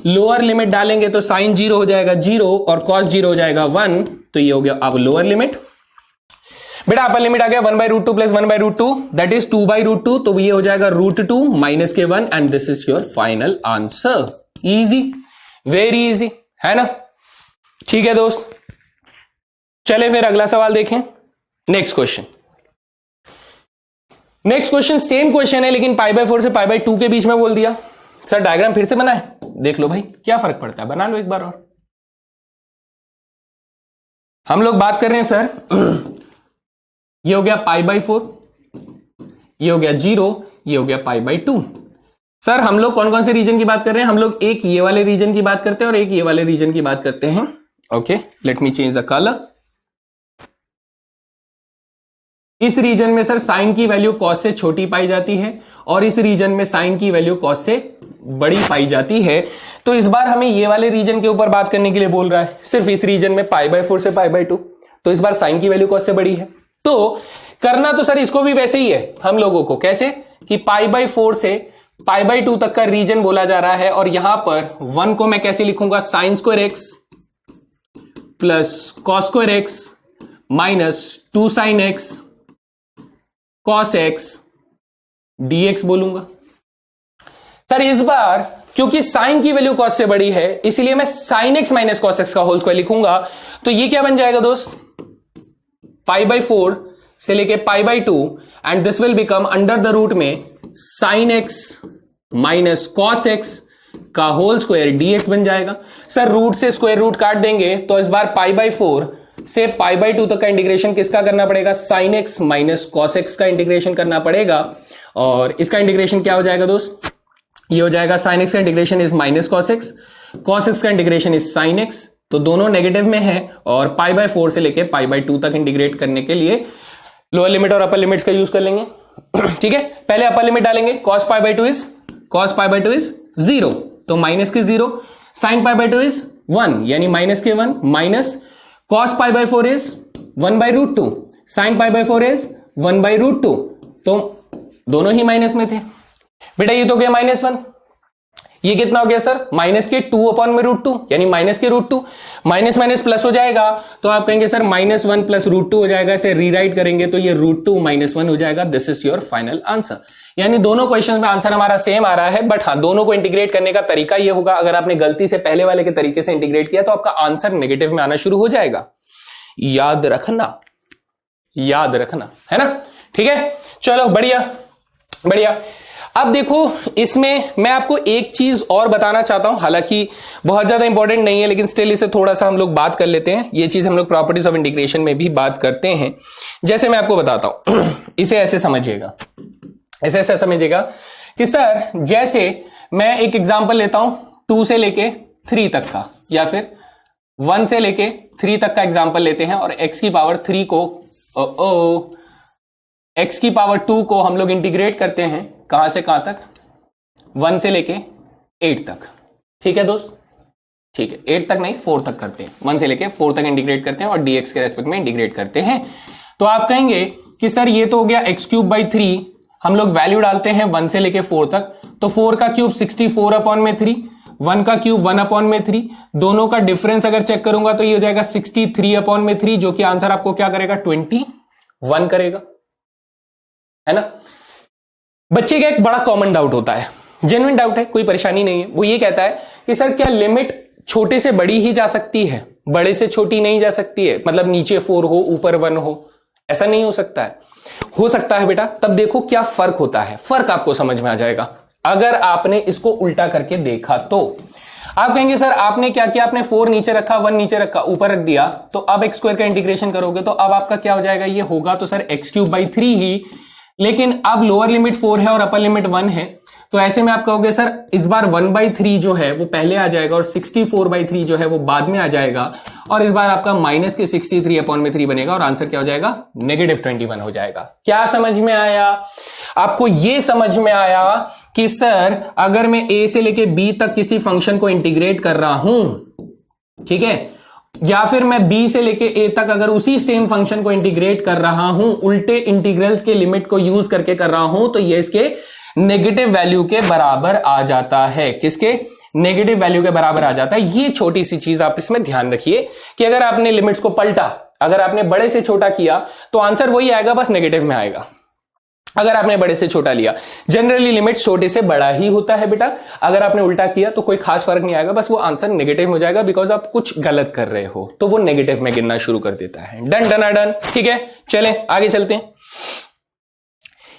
[SPEAKER 1] लोअर लिमिट डालेंगे तो sin 0 हो जाएगा 0 और cos 0 हो जाएगा 1, तो ये हो गया अब लोअर लिमिट। बेटा अपर लिमिट आ गया 1/√2 प्लस 1/√2, दैट इज 2/√2, तो ये हो जाएगा √2 माइनस के 1, and this is your final answer. Easy, very easy, है ना। ठीक है दोस्त, चले फिर अगला सवाल देखें। Next question, next question same question है लेकिन π/4 से π/2 के बीच में बोल दिया। सर डायग्राम फिर से बनाए, देख लो भाई क्या फर्क पड़ता है, बना लो एक बार और। हम लोग बात कर रहे हैं सर, ये हो गया π/4, ये हो गया 0, ये हो गया π/2। सर हम लोग कौन कौन से रीजन की बात कर रहे हैं? हम लोग एक ये वाले रीजन की बात करते हैं और एक ये वाले रीजन की बात करते हैं। Okay, let me change the colour. इस रीजन में सर साइन की वैल्यू कॉस से छोटी पाई जाती है और इस रीजन में साइन की वैल्यू कॉस से बड़ी पाई जाती है। तो इस बार हमें ये वाले रीजन के ऊपर बात करने के लिए बोल रहा है, सिर्फ इस रीजन में π/4 से π/2, तो इस बार साइन की वैल्यू कॉस से बड़ी है। तो करना तो सर इसको भी वैसे ही है हम लोगों को, कैसे कि π/4 से π/2 तक का रीजन बोला जा रहा है और यहां पर 1 को मैं कैसे लिखूंगा, sine square x plus cos square x minus 2 sine x cos x dx बोलूंगा। सर इस बार क्योंकि साइन की वैल्यू कॉस से बड़ी है इसलिए मैं sign x minus cos x का होल स्क्वायर लिखूंगा। तो ये क्या बन जाएगा दोस्त, π/4 से लेके π/2 and this will become under the root में sine x minus cos x का होल स्क्वायर dx बन जाएगा। सर रूट से स्क्वायर रूट काट देंगे तो इस बार π/4 से π/2 तक का इंटीग्रेशन किसका करना पड़ेगा, sign x minus cos x का इंटीग्रेशन करना पड़ेगा। और इसका इंटीग्रेशन क्या हो जाएगा दोस्त, ये हो जाएगा साइन एक्स का integration is minus cos x का इंटीग्रेशन इज साइन एक्स, तो दोनों नेगेटिव में है और π/4 से लेके π/2 तक इंटीग्रेट करने के लिए लोअर लिमिट और अपर लिमिट्स का यूज कर लेंगे। ठीक है, पहले अपर लिमिट डालेंगे, cos π/2 इज 0, तो माइनस के 0, साइन π/2 इज 1 यानी माइनस के 1 minus cos π/4 is 1/√2, sine π/4 is 1/√2, तो दोनों ही माइनस में थे बेटा। ये तो गया -1, ये कितना हो गया सर, माइनस के 2/√2 यानी माइनस के √2, माइनस माइनस प्लस हो जाएगा तो आप कहेंगे सर -1 प्लस √2 हो जाएगा, इसे रीराइट करेंगे तो ये √2 -1 हो जाएगा। This is your final answer. यानी दोनों क्वेश्चन में आंसर हमारा सेम आ रहा है, बट हाँ दोनों को इंटीग्रेट करने का तरीका ये होगा, अगर आपने गलती से पहले वाले के तरीके से इंटीग्रेट किया तो आपका आंसर नेगेटिव में आना शुरू हो जाएगा। याद रखना, याद रखना, है ना। ठीक है, चलो बढ़िया बढ़िया। अब देखो इसमें मैं आपको एक चीज और बताना चाहता हूं, हालांकि बहुत ज्यादा इंपॉर्टेंट नहीं है लेकिन स्टिल इसे थोड़ा सा हम लोग बात कर लेते हैं। ये चीज हम लोग प्रॉपर्टीज ऑफ इंटीग्रेशन में भी बात करते हैं। जैसे मैं आपको बताता हूं, इसे ऐसे समझिएगा, ऐसे ऐसे समझिएगा कि सर जैसे मैं एक एग्जांपल लेता हूं 2 से लेके 3 तक का, या फिर 1 से लेके 3 तक का एग्जांपल लेते हैं और x की पावर 3 को x की पावर 2 को हम लोग इंटीग्रेट करते हैं कहां से कहां तक, 1 से लेके 8 तक। ठीक है दोस्त, ठीक है, 8 तक नहीं 4 तक करते हैं, 1 से लेके 4 तक इंटीग्रेट करते हैं और dx के रेस्पेक्ट में इंटीग्रेट करते हैं। तो आप कहेंगे कि सर ये तो हो गया x³ 3, हम लोग वैल्यू डालते हैं 1 से लेके 4 तक, तो 4 का क्यूब 64/3, 1 का क्यूब 1/3, दोनों का डिफरेंस अगर चेक करूंगा तो ये हो जाएगा 63/3, जो कि आंसर आपको क्या करेगा, 21 करेगा, है ना। बच्चे का एक बड़ा कॉमन डाउट होता है, जेन्युइन डाउट है, कोई परेशानी नहीं है, वो ये कहता है कि सर क्या लिमिट छोटे से बड़ी ही जा सकती है, बड़े से छोटी नहीं जा सकती है, मतलब नीचे 4 हो ऊपर 1 हो, ऐसा नहीं हो सकता है। हो सकता है बेटा, तब देखो क्या फर्क होता है, फर्क आपको समझ में आ जाएगा अगर आपने इसको उल्टा करके देखा। तो आप कहेंगे सर आपने क्या किया, आपने 4 नीचे रखा 1 नीचे रखा ऊपर रख दिया, तो अब x² का इंटीग्रेशन करोगे तो अब आपका क्या हो जाएगा, ये होगा तो सर x³ ही, लेकिन अब लोअर लिमिट 4 है और अपर लिमिट 1 है, तो ऐसे में आप कहोगे सर इस बार 1/3 जो है वो पहले आ जाएगा और 64/3 जो है वो बाद में आ जाएगा, और इस बार आपका माइनस के 63/3 बनेगा और आंसर क्या हो जाएगा, -21 हो जाएगा। क्या समझ में आया आपको, ये समझ में आया कि सर अगर मैं a से लेके b तक किसी फंक्शन को इंटीग्रेट कर रहा हूं, ठीक है, या फिर मैं b से लेके a तक अगर उसी सेम फंक्शन को इंटीग्रेट कर रहा हूं, उल्टे इंटीग्रल्स के लिमिट को यूज करके कर रहा हूं, तो ये इसके नेगेटिव वैल्यू के बराबर आ जाता है। किसके, नेगेटिव वैल्यू के बराबर आ जाता है। ये छोटी सी चीज आप इसमें ध्यान रखिए कि अगर आपने लिमिट्स को पलटा, अगर आपने बड़े से छोटा किया तो आंसर वही आएगा, बस नेगेटिव में आएगा। अगर आपने बड़े से छोटा लिया, जनरली लिमिट्स छोटे से बड़ा ही होता है बेटा, अगर आपने उल्टा किया तो कोई खास फर्क नहीं आएगा, बस वो आंसर नेगेटिव हो जाएगा, बिकॉज आप कुछ गलत कर रहे हो तो वो नेगेटिव में गिनना शुरू कर देता है। डन डन डन, ठीक है, चलें आगे चलते हैं।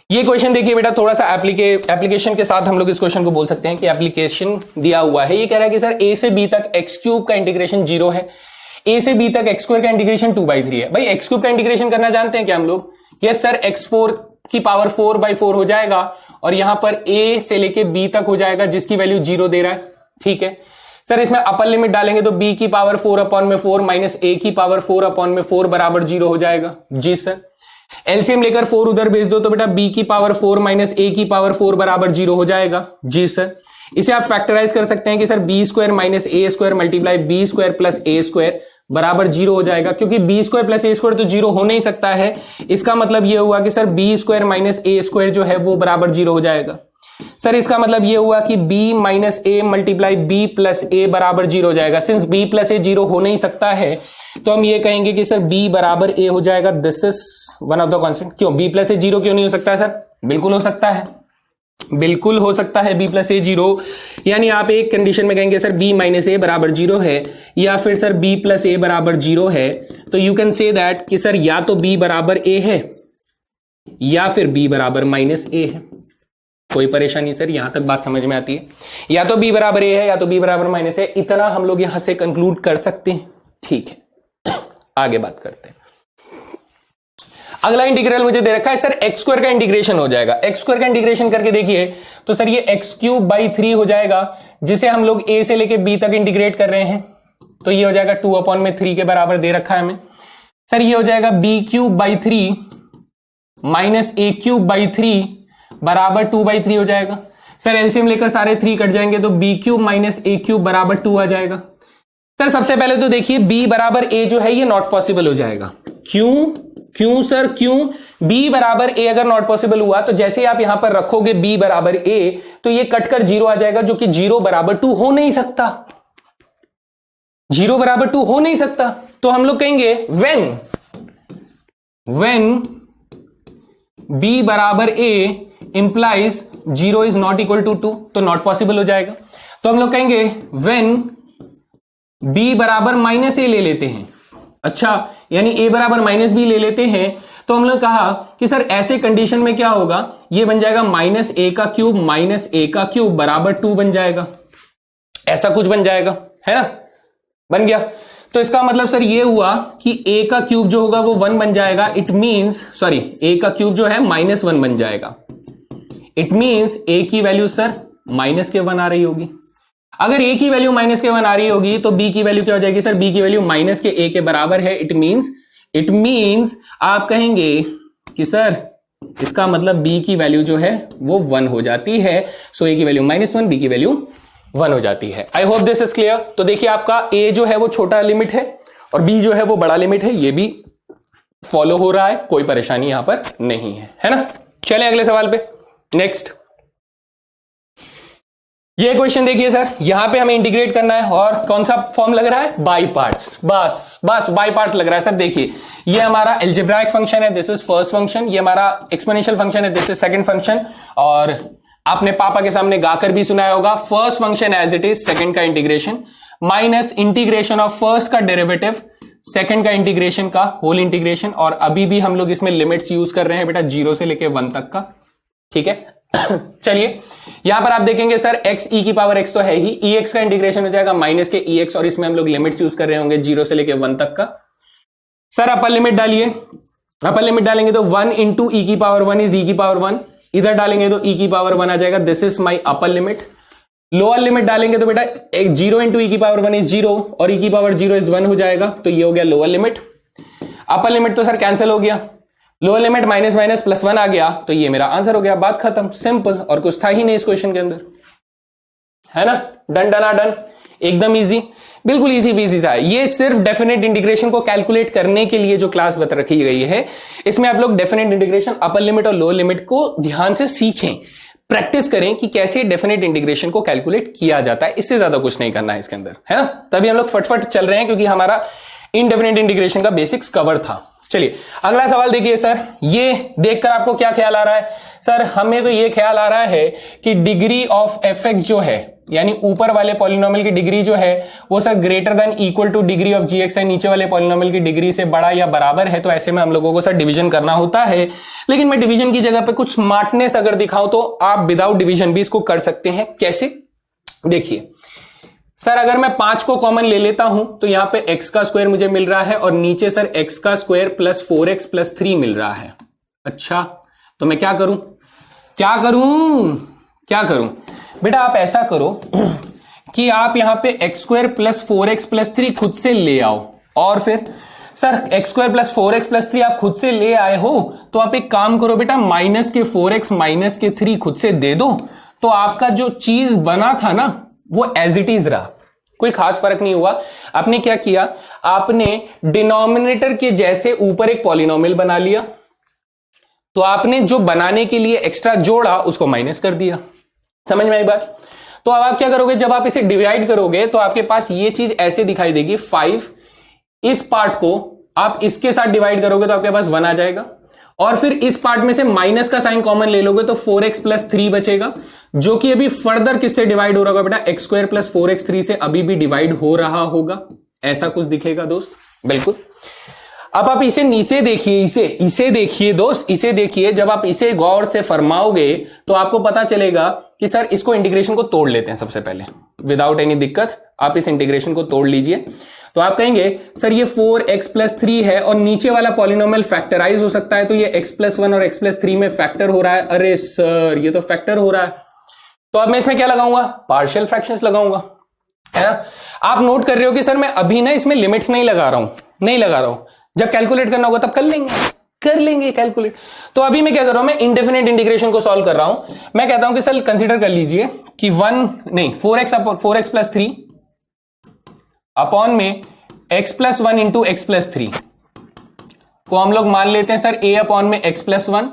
[SPEAKER 1] ये क्वेश्चन देखिए बेटा, थोड़ा सा एप्लीकेशन के साथ हम लोग इस क्वेश्चन को बोल सकते हैं कि एप्लीकेशन दिया हुआ है। ये कह रहा है कि सर a से b तक x क्यूब का इंटीग्रेशन 0 है, a से b तक x स्क्वायर का इंटीग्रेशन 2/3 है। भाई x क्यूब का इंटीग्रेशन करना जानते हैं क्या हम लोग? यस सर, x4 की पावर 4/4 हो जाएगा और यहां पर a से लेके b तक हो जाएगा जिसकी वैल्यू 0 दे रहा है। ठीक है सर, इसमें अपर लिमिट डालेंगे तो b की पावर 4/4 माइनस a की पावर 4/4 बराबर 0 हो जाएगा। जी सर, एलसीएम लेकर 4 उधर भेज दो तो बेटा b की पावर 4 माइनस a की पावर 4 बराबर 0 हो जाएगा। जी सर, इसे आप फैक्टराइज कर सकते हैं कि sir b square minus a square multiply b square plus a square बराबर 0 हो जाएगा, क्योंकि b square plus a square तो 0 हो नहीं सकता है। इसका मतलब यह हुआ कि sir b square minus a square जो है वो बराबर 0 हो जाएगा। सर इसका मतलब यह हुआ कि b minus a multiply b plus a बराबर 0 हो जाएगा। सिंस b प्लस a 0 हो नहीं सकता है तो हम ये कहेंगे कि सर b बराबर a हो जाएगा। This is one of the constant. क्यों b प्लस a 0 क्यों नहीं हो सकता है सर? बिल्कुल हो सकता है, बिल्कुल हो सकता है b प्लस a 0। यानी आप एक कंडीशन में कहेंगे सर b माइनस a बराबर 0 है या फिर सर b प्लस a बराबर 0 है, तो यू कैन से दैट कि सर या तो b बराबर a है या फिर b बराबर माइनस a है। कोई परेशानी सर? यहां तक बात समझ में आती है? या तो b बराबर a है या तो b बराबर माइनस a, इतना हम लोग यहां से कंक्लूड कर सकते हैं। ठीक है, आगे बात करते हैं। अगला इंटीग्रल मुझे दे रखा है सर x स्क्वायर का इंटीग्रेशन हो जाएगा। x स्क्वायर का इंटीग्रेशन करके देखिए तो सर ये x क्यूब बाई 3 हो जाएगा, जिसे हम लोग a से लेके b तक इंटीग्रेट कर रहे हैं तो ये हो जाएगा 2/3 के बराबर दे रखा है हमें। सर ये हो जाएगा b cube by 3 minus a cube by 3 बराबर 2/3 हो जाएगा। सर एलसीएम लेकर सारे 3 कट जाएंगे तो b cube minus a cube बराबर 2 आ जाएगा। सर सबसे पहले तो देखिए b बराबर a जो है ये नॉट पॉसिबल हो जाएगा। क्यों सर क्यों? b बराबर a अगर नॉट पॉसिबल हुआ तो जैसे आप यहां पर रखोगे b बराबर a तो ये कटकर 0 आ जाएगा, जो कि 0 बराबर 2 हो नहीं सकता। 0 बराबर 2 हो नहीं सकता, तो हम लोग कहेंगे when b बराबर a implies 0 is not equal to 2, तो नॉट पॉसिबल हो जाएगा। तो हम लोग कहेंगे when b बराबर माइनस a ले लेते हैं। अच्छा, यानी a बराबर माइनस b ले लेते हैं तो हम लोग कहा कि सर ऐसे कंडीशन में क्या होगा, ये बन जाएगा माइनस a का क्यूब माइनस a का क्यूब बराबर 2 बन जाएगा। ऐसा कुछ बन जाएगा, है ना? बन गया। तो इसका मतलब सर ये हुआ कि a का क्यूब जो होगा वो 1 बन जाएगा। इट मींस सॉरी, a का क्यूब जो है -1 बन जाएगा। इट मींस a की वैल्यू सर माइनस के 1 आ रही होगी। अगर a की वैल्यू माइनस के 1 आ रही होगी तो b की वैल्यू क्या हो जाएगी सर? b की वैल्यू माइनस के a के बराबर है। इट मींस आप कहेंगे कि सर इसका मतलब b की वैल्यू जो है वो 1 हो जाती है। सो a की वैल्यू -1, b की वैल्यू 1 हो जाती है। I hope this is clear. तो देखिए आपका a जो है वो छोटा लिमिट है और b जो है वो बड़ा लिमिट है, ये भी फॉलो हो रहा है, कोई परेशानी यहां पर नहीं है ना? चलें अगले सवाल पे। नेक्स्ट ये क्वेश्चन देखिए सर, यहां पे हमें इंटीग्रेट करना है और कौन सा फॉर्म लग रहा है? By parts. बस बाई पार्ट्स लग रहा है सर। देखिए ये हमारा एल्जेब्राइक फंक्शन है, दिस इज फर्स्ट फंक्शन। ये हमारा एक्सपोनेंशियल फंक्शन है, दिस इज सेकंड फंक्शन। और आपने पापा के सामने गाकर भी सुनाया होगा, first function as it is, second का integration minus integration of first का डेरिवेटिव, सेकंड का इंटीग्रेशन का होल इंटीग्रेशन। और अभी भी हम लोग इसमें लिमिट्स यूज कर रहे हैं बेटा 0 से लेके 1 तक का। ठीक है चलिए यहां पर आप देखेंगे सर x e की पावर x तो है ही, ex का इंटीग्रेशन हो जाएगा माइनस के ex, और इसमें हम लोग लिमिट्स यूज कर रहे होंगे 0 से लेके 1 तक का। सर अपर लिमिट डालिए, अपर लिमिट डालेंगे तो 1 इंटू ई की पावर 1 इज e की पावर 1, इधर डालेंगे तो e की पावर 1 आ जाएगा। This is my upper limit. Lower limit डालेंगे तो बेटा 0 इंटू ई की पावर 1 इज 0 और e की पावर 0 इज 1 हो जाएगा, तो ये हो गया लोअर लिमिट। अपर लिमिट तो सर कैंसिल हो गया, lower limit minus minus plus 1 आ गया, तो ये मेरा आंसर हो गया। बात खत्म, सिंपल, और कुछ था ही नहीं इस क्वेश्चन के अंदर, है ना? डन डना डन, एकदम इजी, बिल्कुल इजी पीजी सा है। ये सिर्फ डेफिनेट इंटीग्रेशन को कैलकुलेट करने के लिए जो क्लास बता रखी गई है, इसमें आप लोग डेफिनेट इंटीग्रेशन अपर लिमिट और लोअर लिमिट को ध्यान से सीखें, प्रैक्टिस करें कि कैसे डेफिनेट इंटीग्रेशन को कैलकुलेट किया जाता है। इससे ज्यादा कुछ नहीं करना है इसके अंदर, है ना? तभी हम लोग फटफट चल रहे हैं क्योंकि हमारा इनडेफिनेट इंटीग्रेशन का बेसिक्स कवर था। चलिए अगला सवाल देखिए सर, ये देखकर आपको क्या ख्याल आ रहा है? सर हमें तो ये ख्याल आ रहा है कि डिग्री ऑफ एफ एक्स जो है, यानी ऊपर वाले पॉलिनोमियल की डिग्री जो है वो sir greater than equal two degree of GX है, नीचे वाले पॉलिनोमियल की डिग्री से बड़ा या बराबर है, तो ऐसे में हम लोगों को सर डिवीजन करना होता है। लेकिन मैं डिवीजन की जगह पे कुछ स्मार्टनेस अगर दिखाऊं तो आप विदाउट डिवीजन भी इसको कर सकते हैं। कैसे? देखिए सर, अगर मैं 5 को कॉमन ले लेता हूं तो यहां पे x का स्क्वायर मुझे मिल रहा है और नीचे सर x का स्क्वायर प्लस 4x प्लस 3 मिल रहा है। अच्छा, तो मैं क्या करूं बेटा, आप ऐसा करो कि आप यहां पे x square plus 4x plus 3 खुद से ले आओ, और फिर sir x square plus 4x plus 3 आप खुद से ले आए हो तो आप एक काम करो बेटा, माइनस के 4x माइनस के 3 खुद से दे दो, तो आपका जो चीज बना था ना वो एज इट इज रहा, कोई खास फर्क नहीं हुआ। आपने क्या किया, आपने डिनोमिनेटर के जैसे ऊपर एक पॉलिनोमियल बना लिया, तो आपने जो बनाने के लिए एक्स्ट्रा जोड़ा उसको माइनस कर दिया। समझ में आई बात? तो अब आप क्या करोगे, जब आप इसे डिवाइड करोगे तो आपके पास ये चीज ऐसे दिखाई देगी 5, इस पार्ट को आप इसके साथ डिवाइड करोगे तो आपके पास 1 आ जाएगा, और फिर इस पार्ट में से माइनस का साइन कॉमन ले लोगे तो 4x प्लस 3 बचेगा, जो कि अभी फर्दर किससे डिवाइड हो रहा होगा बेटा, x स्क्वायर प्लस 4x 3 से अभी भी डिवाइड हो रहा होगा। ऐसा कुछ दिखेगा दोस्त, बिल्कुल। अब आप इसे नीचे देखिए, इसे देखिए दोस्त, इसे देखिए। जब आप इसे गौर से फरमाओगे तो आपको पता चलेगा कि सर इसको इंटीग्रेशन को तोड़ लेते हैं सबसे पहले, विदाउट एनी दिक्कत आप इस इंटीग्रेशन को तोड़ लीजिए। तो आप कहेंगे सर ये 4x प्लस 3 है और नीचे वाला पॉलिनोमियल फैक्टराइज हो सकता है, तो ये x प्लस 1 और x प्लस 3 में फैक्टर हो रहा है। अरे सर ये तो फैक्टर हो रहा है, तो अब मैं इसमें क्या लगाऊंगा, पार्शियल फ्रैक्शंस लगाऊंगा, है ना। आप नोट कर रहे हो कि सर मैं अभी ना इसमें लिमिट्स नहीं लगा रहा हूं, जब कैलकुलेट करना होगा तब कर लेंगे कैलकुलेट। तो अभी मैं क्या कर रहा हूं, मैं इंडेफिनिट इंटीग्रेशन को सॉल्व कर रहा हूं। मैं कहता हूं कि सर कंसीडर कर लीजिए कि 4x प्लस 3 अपॉन में x plus 1 into x plus 3 को हम लोग मान लेते हैं सर a अपॉन में x plus 1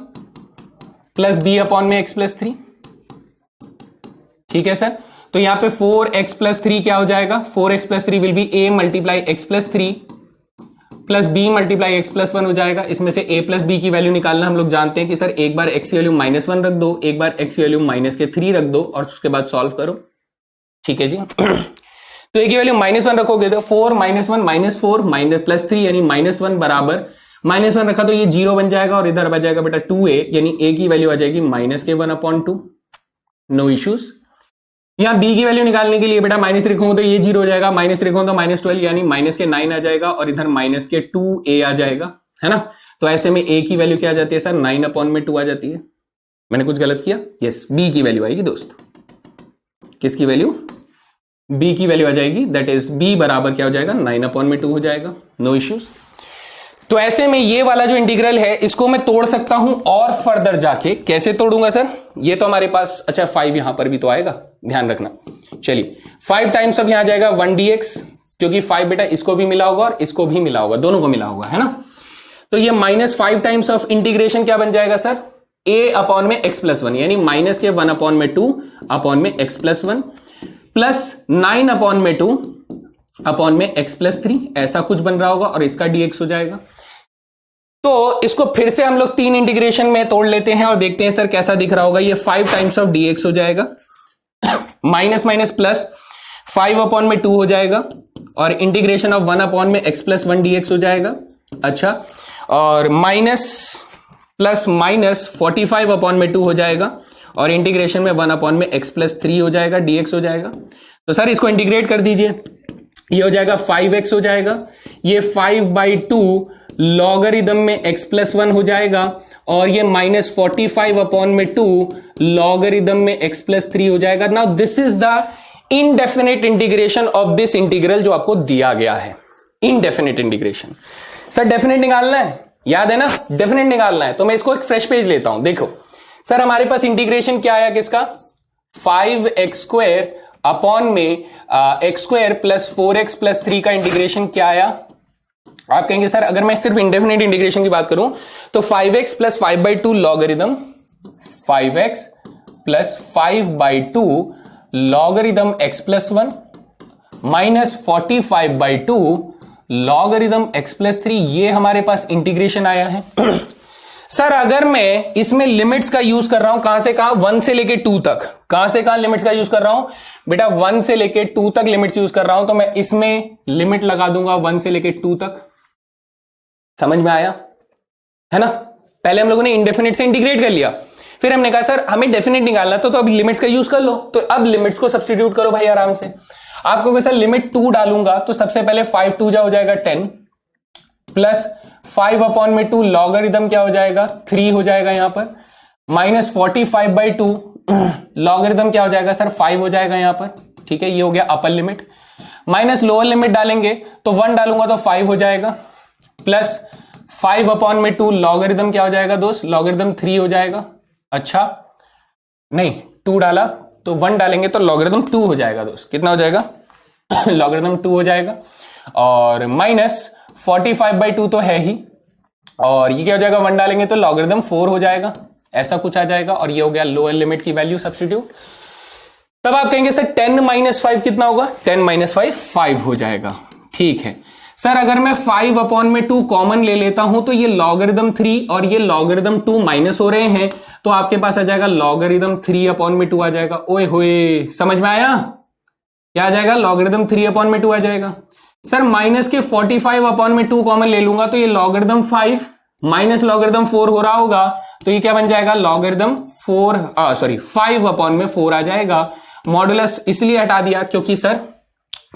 [SPEAKER 1] plus b upon में x प्लस 3। ठीक है सर, तो यहां पे 4x प्लस 3 क्या हो जाएगा, 4x plus 3 will be a multiply x plus 3 plus b multiply x plus 1 हो जाएगा। इसमें से a प्लस b की वैल्यू निकालना हम लोग जानते हैं कि सर एक बार x की वैल्यू -1 रख दो, एक बार x की वैल्यू -3 रख दो और उसके बाद सॉल्व करो। ठीक है जी। तो a की वैल्यू -1 रखोगे तो 4 -1 -4 माइनस प्लस 3 यानी -1 बराबर -1 रखा तो ये 0 बन जाएगा और इधर बच जाएगा बेटा 2a, यानी a की वैल्यू आ जाएगी -1/2। No issues. यहां b की वैल्यू निकालने के लिए बेटा माइनस लिखूंगा तो ये 0 हो जाएगा, माइनस लिखूंगा तो -12 यानी -9 आ जाएगा और इधर -2a आ जाएगा, है ना। तो ऐसे में a की वैल्यू क्या आ जाती है सर, 9/2 आ जाती है। मैंने कुछ गलत किया? यस, b की वैल्यू आएगी दोस्त। किसकी वैल्यू? b की वैल्यू आ जाएगी, दैट इज b बराबर क्या हो जाएगा, 9/2 हो जाएगा। No issues. तो ऐसे में ये वाला जो इंटीग्रल है इसको मैं तोड़ सकता हूं और फर्दर जाके। कैसे तोड़ूंगा सर, ये तो हमारे पास, अच्छा 5 यहां पर भी तो आएगा, ध्यान रखना। चलिए 5 टाइम्स ऑफ यहां जाएगा 1dx, क्योंकि 5 बेटा इसको भी मिला होगा और इसको भी मिला होगा, दोनों को मिला होगा, है ना। तो ये -5 टाइम्स ऑफ इंटीग्रेशन क्या बन जाएगा सर, a अपॉन में x प्लस 1 यानी -1/2 अपॉन में x प्लस 1 प्लस 9/2 अपॉन में x प्लस 3, ऐसा कुछ बन रहा होगा और इसका dx हो जाएगा। तो इसको फिर से हम लोग 3 इंटीग्रेशन में तोड़ लेते हैं और देखते हैं सर कैसा दिख रहा होगा। ये 5 टाइम्स ऑफ dx हो जाएगा, माइनस माइनस प्लस 5/2 हो जाएगा और इंटीग्रेशन ऑफ 1 अपॉन में x प्लस 1 dx हो जाएगा। अच्छा, और माइनस प्लस माइनस 45/2 हो जाएगा और इंटीग्रेशन में 1 अपॉन में x प्लस 3 हो जाएगा, dx हो जाएगा। तो सर इसको इंटीग्रेट कर दीजिए, ये हो जाएगा 5x हो जाएगा, ये 5/2 लॉगरिदम में x प्लस 1 हो जाएगा और ये -45/2 लॉगरिदम में x प्लस 3 हो जाएगा। Now this is the indefinite integration of this integral जो आपको दिया गया है, इनडेफिनेट इंटीग्रेशन। सर डेफिनेट निकालना है, याद है ना, डेफिनेट निकालना है। तो मैं इसको एक फ्रेश पेज लेता हूं। देखो सर हमारे पास इंटीग्रेशन क्या आया किसका, 5x² अपॉन में x² प्लस 4x प्लस 3 का इंटीग्रेशन क्या आया। आप कहेंगे सर अगर मैं सिर्फ इंडेफिनेट इंटीग्रेशन की बात करूं तो 5x plus 5/2 logarithm 5x plus 5/2 logarithm x plus 1 minus 45/2 logarithm x plus 3, ये हमारे पास इंटीग्रेशन आया है। सर अगर मैं इसमें लिमिट्स का यूज कर रहा हूं, कहां से कहां, 1 से लेके 2 तक, कहां से कहां लिमिट्स का यूज कर रहा हूं बेटा, 1 से लेके 2 तक लिमिट्स यूज कर रहा हूं, तो मैं इसमें लिमिट लगा दूंगा 1 से लेके 2 तक। समझ में आया है ना? पहले हम लोगों ने इंडेफिनिट से इंटीग्रेट कर लिया, फिर हमने कहा सर हमें डेफिनेट निकालना तो अभी लिमिट्स का यूज कर लो, तो अब लिमिट्स को सब्स्टिट्यूट करो भाई आराम से। आपको कैसा लिमिट 2 डालूंगा तो सबसे पहले 5 2 जा हो जाएगा 10 प्लस 5 अपॉन में 2 लॉगरिदम क्या हो जाएगा 3 हो जाएगा यहां पर, माइनस 45/2 लॉगरिदम क्या हो जाएगा सर 5 हो जाएगा यहां पर। ठीक है, ये हो गया upper limit, minus lower limit डालेंगे तो 1 डालूंगा तो 5 हो जाएगा, प्लस 5 अपॉन में 2 लॉगरिदम क्या हो जाएगा दोस्त, लॉगरिदम 3 हो जाएगा। अच्छा नहीं, 2 डाला तो 1 डालेंगे तो लॉगरिदम 2 हो जाएगा दोस्त, कितना हो जाएगा लॉगरिदम 2 हो जाएगा, और माइनस 45/2 तो है ही, और ये क्या हो जाएगा 1 डालेंगे तो लॉगरिदम 4 हो जाएगा, ऐसा कुछ आ जाएगा। और ये हो गया लोअर लिमिट की वैल्यू सब्स्टिट्यूट। तब आप कहेंगे सर 10 - 5 कितना होगा, 10 - 5 5 हो जाएगा। ठीक है सर, अगर मैं 5 अपॉन में 2 कॉमन ले लेता हूं तो ये लॉगरिदम 3 और ये लॉगरिदम 2 माइनस हो रहे हैं, तो आपके पास आ जाएगा लॉगरिदम 3 अपॉन में 2 आ जाएगा। ओए होए, समझ में आया? क्या आ जाएगा, लॉगरिदम 3 अपॉन में 2 आ जाएगा। सर माइनस के 45 अपॉन में 2 कॉमन ले लूंगा तो ये लॉगरिदम 5 माइनस लॉगरिदम 4 हो रहा होगा, तो ये क्या बन जाएगा लॉगरिदम 5 अपॉन में 4 आ जाएगा। मॉडुलस इसलिए हटा दिया क्योंकि सर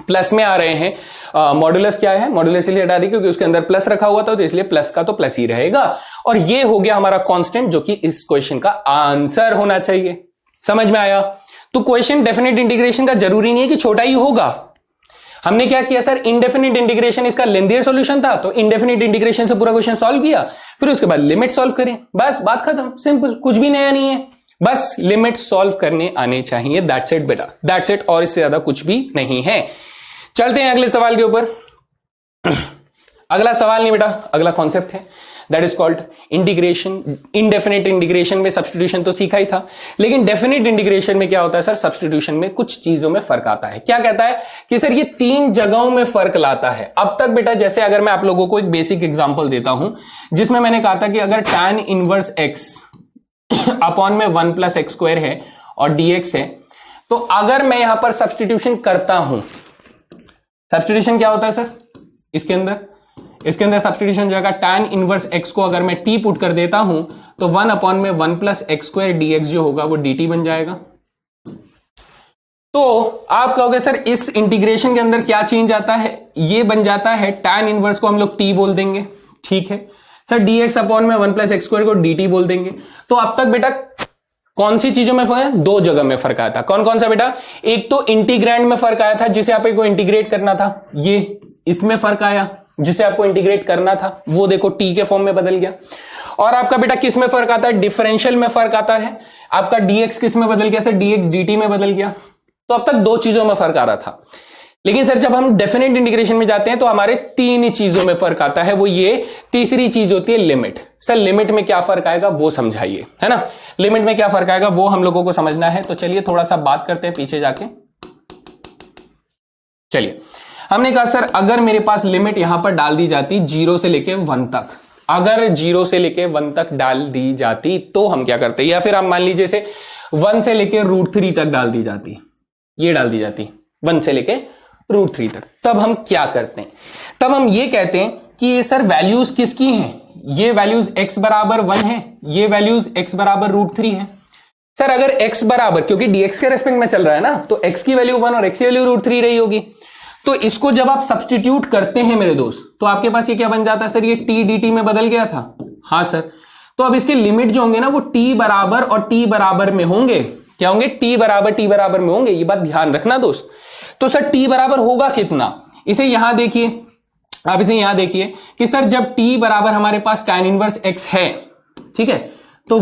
[SPEAKER 1] प्लस में आ रहे हैं, मॉडुलस क्या है, मॉडुलस इसलिए हटा दी क्योंकि उसके अंदर प्लस रखा हुआ था, तो इसलिए प्लस का तो प्लस ही रहेगा। और ये हो गया हमारा कांस्टेंट जो कि इस क्वेश्चन का आंसर होना चाहिए। समझ में आया? तो क्वेश्चन डेफिनेट इंटीग्रेशन का जरूरी नहीं है कि छोटा ही होगा। हमने क्या किया सर, इंडेफिनिट इंटीग्रेशन इसका लेंथियर सॉल्यूशन था, तो इंडेफिनिट इंटीग्रेशन से पूरा क्वेश्चन सॉल्व किया, फिर उसके बाद लिमिट सॉल्व करें, बस बात खत्म, सिंपल, कुछ भी नया नहीं है, बस लिमिट सॉल्व करने आने चाहिए, दैट्स इट बेटा, दैट्स इट, और इससे ज्यादा कुछ भी नहीं है। चलते हैं अगले सवाल के ऊपर। अगला सवाल नहीं बेटा, अगला कॉन्सेप्ट है, that is called integration. Indefinite integration में सब्स्टिट्यूशन तो सीखा ही था, लेकिन डेफिनेट इंटीग्रेशन में क्या होता है सर, सब्स्टिट्यूशन में कुछ चीजों में फर्क आता है। क्या कहता है कि सर ये 3 जगहों में फर्क लाता है। अब तक बेटा जैसे अगर मैं आप लोगों को एक बेसिक एग्जांपल देता हूं जिसमें मैंने कहा था कि अगर tan इनवर्स x अपॉन में 1 + x² है और dx है, तो अगर मैं यहां पर सब्स्टिट्यूशन करता हूं, सब्स्टिट्यूशन क्या होता है सर इसके अंदर सब्स्टिट्यूशन जो है tan इनवर्स x को अगर मैं t पुट कर देता हूं तो 1 अपॉन में 1 + x² dx जो होगा वो dt बन जाएगा। तो आप कहोगे सर इस इंटीग्रेशन के अंदर क्या चेंज आता है, ये बन जाता है tan इनवर्स को हम लोग t बोल देंगे, ठीक है सर, dx अपॉन में 1 + x² को dt बोल देंगे। तो अब तक बेटा कौन सी चीजों में फर्क है, 2 जगह में फर्क आया था। कौन कौन सा बेटा, एक तो इंटीग्रैंड में फर्क आया था जिसे आपको इंटीग्रेट करना था, ये इसमें फर्क आया जिसे आपको इंटीग्रेट करना था, वो देखो t के फॉर्म में बदल गया। और आपका बेटा किस में फर्क आता है, डिफरेंशियल में फर्क आता है, आपका dx किस में बदल गया सर, dx dt में बदल गया। तो अब तक 2 चीजों में फर्क आ रहा था, लेकिन सर जब हम डेफिनेट इंटीग्रेशन में जाते हैं तो हमारे 3 चीजों में फर्क आता है, वो ये तीसरी चीज होती है लिमिट। सर लिमिट में क्या फर्क आएगा वो समझाइए, है ना, लिमिट में क्या फर्क आएगा वो हम लोगों को समझना है। तो चलिए थोड़ा सा बात करते हैं पीछे जाके। चलिए हमने कहा सर अगर मेरे पास लिमिट यहां पर डाल दी जाती 0 से लेके 1 तक, अगर 0 से लेके 1 तक डाल दी जाती तो हम क्या करते, या फिर आप मान लीजिए से 1 से लेके √3 तक डाल दी जाती, ये डाल दी जाती 1 से लेके √3 तक, तब हम क्या करते हैं, तब हम ये कहते हैं कि ये सर वैल्यूज किसकी हैं, ये वैल्यूज x बराबर 1 है, ये वैल्यूज x बराबर √3 है। सर अगर x बराबर, क्योंकि dx के रेस्पेक्ट में चल रहा है ना, तो x की वैल्यू 1 और x की वैल्यू √3 रही होगी, तो इसको जब आप सब्स्टिट्यूट करते हैं मेरे दोस्त, तो आपके पास ये क्या बन जाता है सर, ये t dt में बदल गया था। हाँ सर, तो अब इसके लिमिट जो होंगे ना वो t बराबर और t बराबर में होंगे, क्या होंगे, t बराबर में होंगे, ये बात ध्यान रखना दोस्त। तो सर t बराबर होगा कितना, इसे यहां देखिए, आप इसे यहां देखिए कि सर जब t बराबर हमारे पास tan इनवर्स x है, ठीक है, तो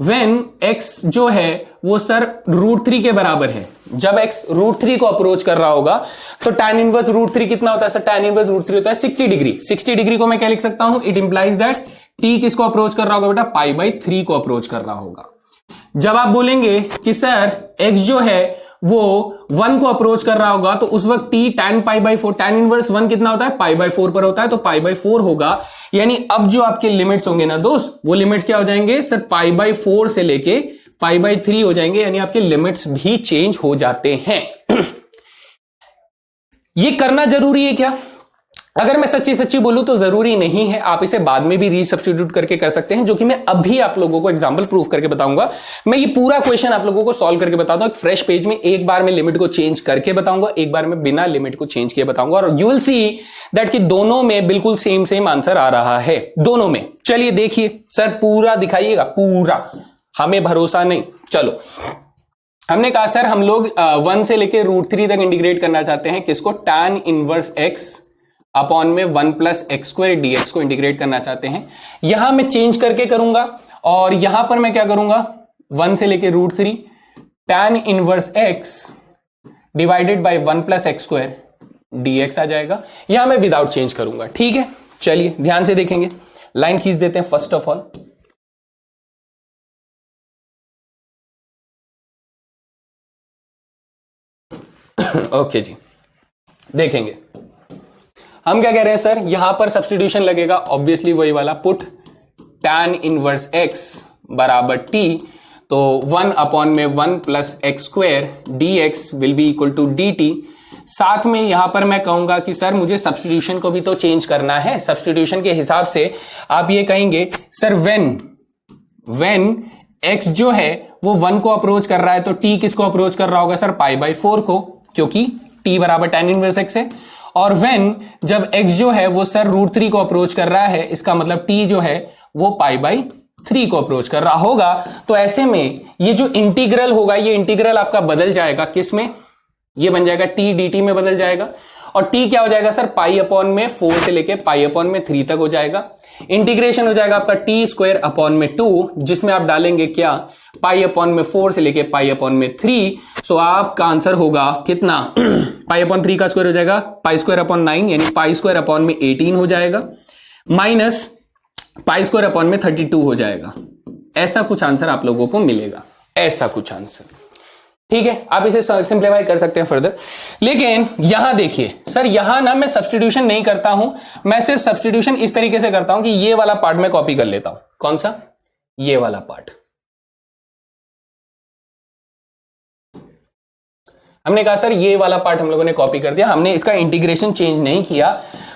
[SPEAKER 1] when x जो है वो सर √3 के बराबर है, जब x √3 को अप्रोच कर रहा होगा तो tan इनवर्स √3 कितना होता है सर, tan इनवर्स √3 होता है 60 डिग्री। 60 डिग्री को मैं क्या लिख सकता हूं, इट इंप्लाइज दैट t किसको अप्रोच कर रहा होगा बेटा, π/3 को अप्रोच कर रहा होगा। जब आप बोलेंगे कि सर x जो है वो 1 को अप्रोच कर रहा होगा तो उस वक्त t tan π/4, tan इनवर्स 1 कितना होता है, π/4 पर होता है, तो π/4 होगा। यानी अब जो आपके लिमिट्स होंगे ना दोस्त, वो लिमिट्स क्या हो जाएंगे सर, π/4 से लेके π/3 हो जाएंगे, यानी आपके लिमिट्स भी चेंज हो जाते हैं। ये करना जरूरी है क्या? अगर मैं सच्ची सच्ची बोलूं तो जरूरी नहीं है, आप इसे बाद में भी रीसब्स्टिट्यूट करके कर सकते हैं, जो कि मैं अभी आप लोगों को एग्जांपल प्रूफ करके बताऊंगा। मैं ये पूरा क्वेश्चन आप लोगों को सॉल्व करके बताता हूं एक फ्रेश पेज में, एक बार मैं लिमिट को चेंज करके बताऊंगा, एक बार मैं बिना लिमिट को चेंज किए बताऊंगा, और यू विल सी दैट कि दोनों में बिल्कुल सेम आंसर आ रहा है, दोनों में। चलिए देखिए सर, पूरा दिखाइएगा, पूरा, हमें भरोसा नहीं। चलो, हमने कहा सर हम लोग 1 से लेके √3 तक इंटीग्रेट करना चाहते हैं, किसको, tan इनवर्स x अपॉन में 1 प्लस एक्स स्क्वायर dx को इंटीग्रेट करना चाहते हैं। यहां मैं चेंज करके करूंगा, और यहां पर मैं क्या करूंगा, 1 से लेके √3 tan inverse x divided by 1 plus x square dx आ जाएगा। यहां मैं विदाउट चेंज करूंगा, ठीक है। चलिए ध्यान से देखेंगे, लाइन खींच देते हैं फर्स्ट ऑफ ऑल। ओके जी, देखेंगे हम क्या कह रहे हैं सर, यहां पर सब्स्टिट्यूशन लगेगा, ऑब्वियसली वही वाला, पुट tan इनवर्स x बराबर t, तो 1 अपॉन में 1 plus x square dx will be equal to dt। साथ में यहां पर मैं कहूंगा कि सर मुझे सब्स्टिट्यूशन को भी तो चेंज करना है। सब्स्टिट्यूशन के हिसाब से आप ये कहेंगे सर व्हेन x जो है वो 1 को अप्रोच कर रहा है, तो t किसको अप्रोच कर रहा होगा सर, π/4 को, क्योंकि t बराबर tan इनवर्स x है। और व्हेन जब x जो है वो सर √3 को अप्रोच कर रहा है, इसका मतलब t जो है वो π/3 को अप्रोच कर रहा होगा। तो ऐसे में ये जो इंटीग्रल होगा, ये इंटीग्रल आपका बदल जाएगा किस में, ये बन जाएगा t dt में बदल जाएगा, और t क्या हो जाएगा सर, π/4 से लेके π/3 तक हो जाएगा। इंटीग्रेशन हो जाएगा आपका t²/2, जिसमें आप डालेंगे क्या, π/4 से लेके π/3। सो आपका आंसर होगा कितना, π/3 का स्क्वायर हो जाएगा π²/9, यानी π²/18 हो जाएगा, माइनस π²/32 हो जाएगा। ऐसा कुछ आंसर आप लोगों को मिलेगा, ऐसा कुछ आंसर, ठीक है। आप इसे सिंप्लीफाई कर सकते हैं फर्दर, लेकिन यहां देखिए सर, यहां ना मैं सब्स्टिट्यूशन नहीं करता हूं, मैं सिर्फ सब्स्टिट्यूशन इस तरीके से करता हूं कि ये वाला पार्ट मैं कॉपी कर लेता हूं। कौन सा, ये वाला पार्ट। हमने कहा सर ये वाला पार्ट हम लोगों ने कॉपी कर दिया, हमने इसका इंटीग्रेशन चेंज नहीं किया।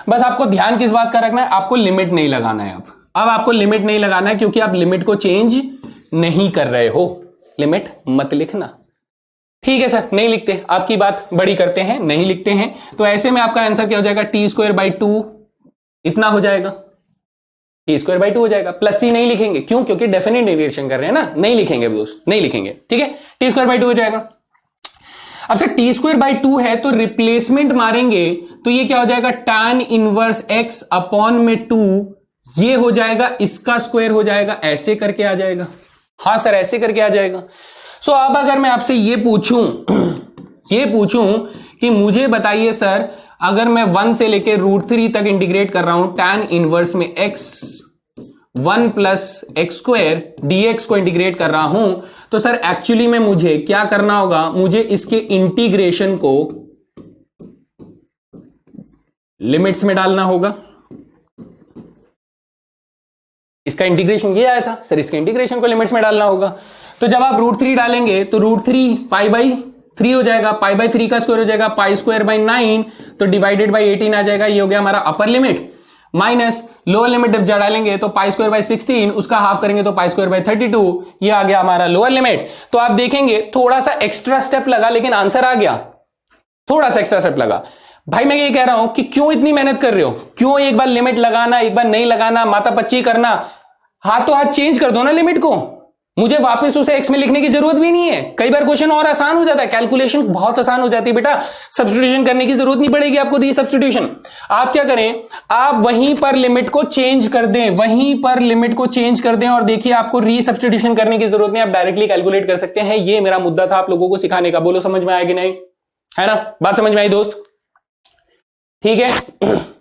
[SPEAKER 1] बस आपको ध्यान किस बात का रखना है, आपको लिमिट नहीं लगाना है। अब आपको लिमिट नहीं लगाना है, क्योंकि आप लिमिट को चेंज नहीं कर रहे हो। लिमिट मत लिखना, ठीक है सर, नहीं लिखते, आपकी बात बड़ी करते हैं, नहीं लिखते हैं। तो ऐसे में आपका आंसर क्या हो जाएगा, t²/2 इतना हो जाएगा, t²/2 हो जाएगा। प्लस c नहीं लिखेंगे, क्यों, क्योंकि डेफिनेट इंटीग्रेशन कर रहे हैं ना, नहीं लिखेंगे दोस्त, नहीं लिखेंगे, ठीक है। t²/2 हो जाएगा। अब सर t²/2 है तो रिप्लेसमेंट मारेंगे तो ये क्या हो जाएगा, tan इनवर्स x अपॉन में 2, ये हो जाएगा, इसका स्क्वायर हो जाएगा, ऐसे करके आ जाएगा। हाँ सर, ऐसे करके आ जाएगा। सो अब अगर मैं आपसे ये पूछूं कि मुझे बताइए सर, अगर मैं 1 से लेके √3 तक इंटीग्रेट कर रहा हूं, tan इनवर्स में x 1 plus x square dx को इंटीग्रेट कर रहा हूं, तो सर एक्चुअली में मुझे क्या करना होगा, मुझे इसके इंटीग्रेशन को लिमिट्स में डालना होगा। इसका इंटीग्रेशन ये आया था सर, इसके इंटीग्रेशन को लिमिट्स में डालना होगा। तो जब आप √3 डालेंगे तो √3 π/3 हो जाएगा, π/3 का स्क्वायर हो जाएगा π²/9, तो डिवाइडेड बाई 18 आ जाएगा। ये हो गया हमारा upper limit, minus lower limit जब डालेंगे तो π²/16, उसका हाफ करेंगे तो π²/32, ये आ गया हमारा लोअर लिमिट। तो आप देखेंगे थोड़ा सा एक्स्ट्रा स्टेप लगा, लेकिन आंसर आ गया। थोड़ा सा एक्स्ट्रा स्टेप लगा। भाई मैं ये कह रहा हूं कि क्यों इतनी मेहनत कर रहे हो, क्यों एक बार लिमिट लगाना, एक बार नहीं लगाना, मातापच्ची करना, हाथों हाथ चेंज कर दो ना लिमिट को। मुझे वापस उसे एक्स में लिखने की जरूरत भी नहीं है। कई बार क्वेश्चन और आसान हो जाता है, कैलकुलेशन बहुत आसान हो जाती है बेटा, सब्स्टिट्यूशन करने की जरूरत नहीं पड़ेगी आपको रीसब्स्टिट्यूशन। आप क्या करें, आप वहीं पर लिमिट को चेंज कर दें, वहीं पर लिमिट को चेंज कर दें, और देखिए आपको रीसब्स्टिट्यूशन करने की जरूरत नहीं, आप डायरेक्टली कैलकुलेट कर सकते हैं। ये मेरा मुद्दा था आप लोगों को सिखाने का। बोलो समझ में आया कि नहीं, है ना, बात समझ में आई दोस्त, ठीक है।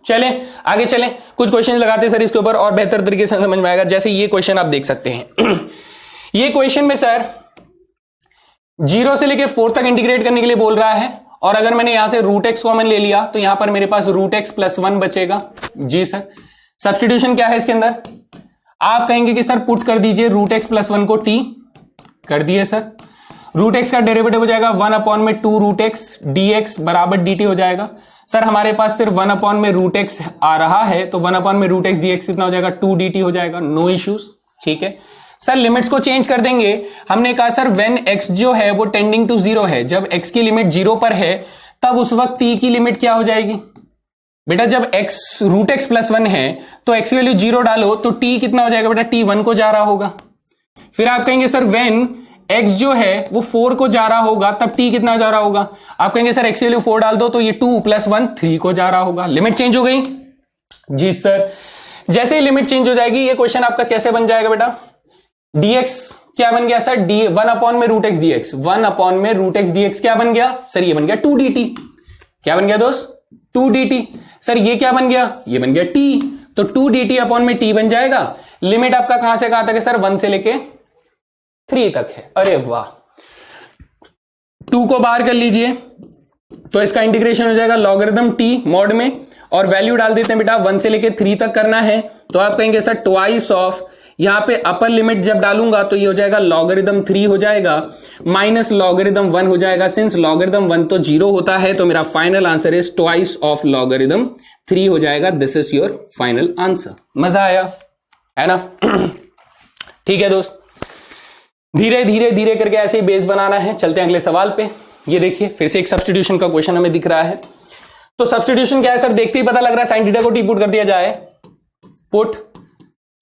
[SPEAKER 1] चलें आगे चलें, कुछ क्वेश्चन लगाते हैं सर इसके ऊपर और बेहतर तरीके से समझ में आएगा। जैसे ये क्वेश्चन आप देख सकते हैं। ये क्वेश्चन में सर 0 से लेके 4 तक इंटीग्रेट करने के लिए बोल रहा है, और अगर मैंने यहां से √x कॉमन ले लिया तो यहां पर मेरे पास √x + 1 बचेगा। जी सर। सब्स्टिट्यूशन क्या है इसके अंदर, आप कहेंगे कि सर पुट कर दीजिए रूट एक्स प्लस वन को टी, कर दिए सर। रूट एक्स का डेरिवेटिव हो जाएगा 1/2 रूट एक्स डी एक्स बराबर डी टी हो जाएगा। सर हमारे पास सिर्फ 1 में रूट एक्स आ रहा है, तो 1 में रूट एक्स डी एक्स कितना हो जाएगा, 2 डी टी हो जाएगा, नो इश्यूज। ठीक है सर, लिमिट्स को चेंज कर देंगे। हमने कहा सर व्हेन x जो है वो टेंडिंग टू 0 है, जब x की लिमिट 0 पर है तब उस वक्त t की लिमिट क्या हो जाएगी बेटा, जब x रूट एक्स प्लस 1 है तो x की वैल्यू 0 डालो तो t कितना हो जाएगा बेटा, t 1 को जा रहा होगा। फिर आप कहेंगे सर व्हेन x जो है वो 4 को जा रहा होगा तब t कितना जा रहा होगा, आप कहेंगे सर x की वैल्यू 4 डाल दो तो ये 2 + 1 3 को जा रहा होगा। लिमिट चेंज हो गई जी सर। जैसे ही लिमिट चेंज हो जाएगी ये क्वेश्चन आपका कैसे बन जाएगा बेटा, dx क्या बन गया सर, 1 में रूट एक्स डी एक्स, 1 में रूट एक्स डी एक्स क्या बन गया सर, ये बन गया 2 dt। क्या बन गया दोस्त, 2 dt। सर ये क्या बन गया, ये बन गया t, तो 2 dt अपॉन में t बन जाएगा। लिमिट आपका कहां से कहां तक है सर, 1 से लेके 3 तक है। अरे वाह, 2 को बाहर कर लीजिए तो इसका इंटीग्रेशन हो जाएगा लॉगरिथम t मॉड में, और वैल्यू डाल देते हैं बेटा 1 से लेके 3 तक करना है, तो आप कहेंगे सर ट्वाइस ऑफ, यहां पे अपर लिमिट जब डालूंगा तो ये हो जाएगा लॉगरिथम 3 हो जाएगा माइनस लॉगरिथम 1 हो जाएगा। सिंस लॉगरिथम 1 तो 0 होता है तो मेरा final answer is twice of logarithm 3 हो जाएगा। This is your final answer. मजा आया है ना? ठीक है दोस्त, धीरे धीरे धीरे करके ऐसे ही बेस बनाना है। चलते हैं अगले सवाल पे। ये देखिए फिर से एक सब्स्टिट्यूशन का क्वेश्चन हमें दिख रहा है। तो सब्स्टिट्यूशन क्या है सर, देखते ही पता लग रहा है, साइन थीटा को टी पुट कर दिया जाए, पुट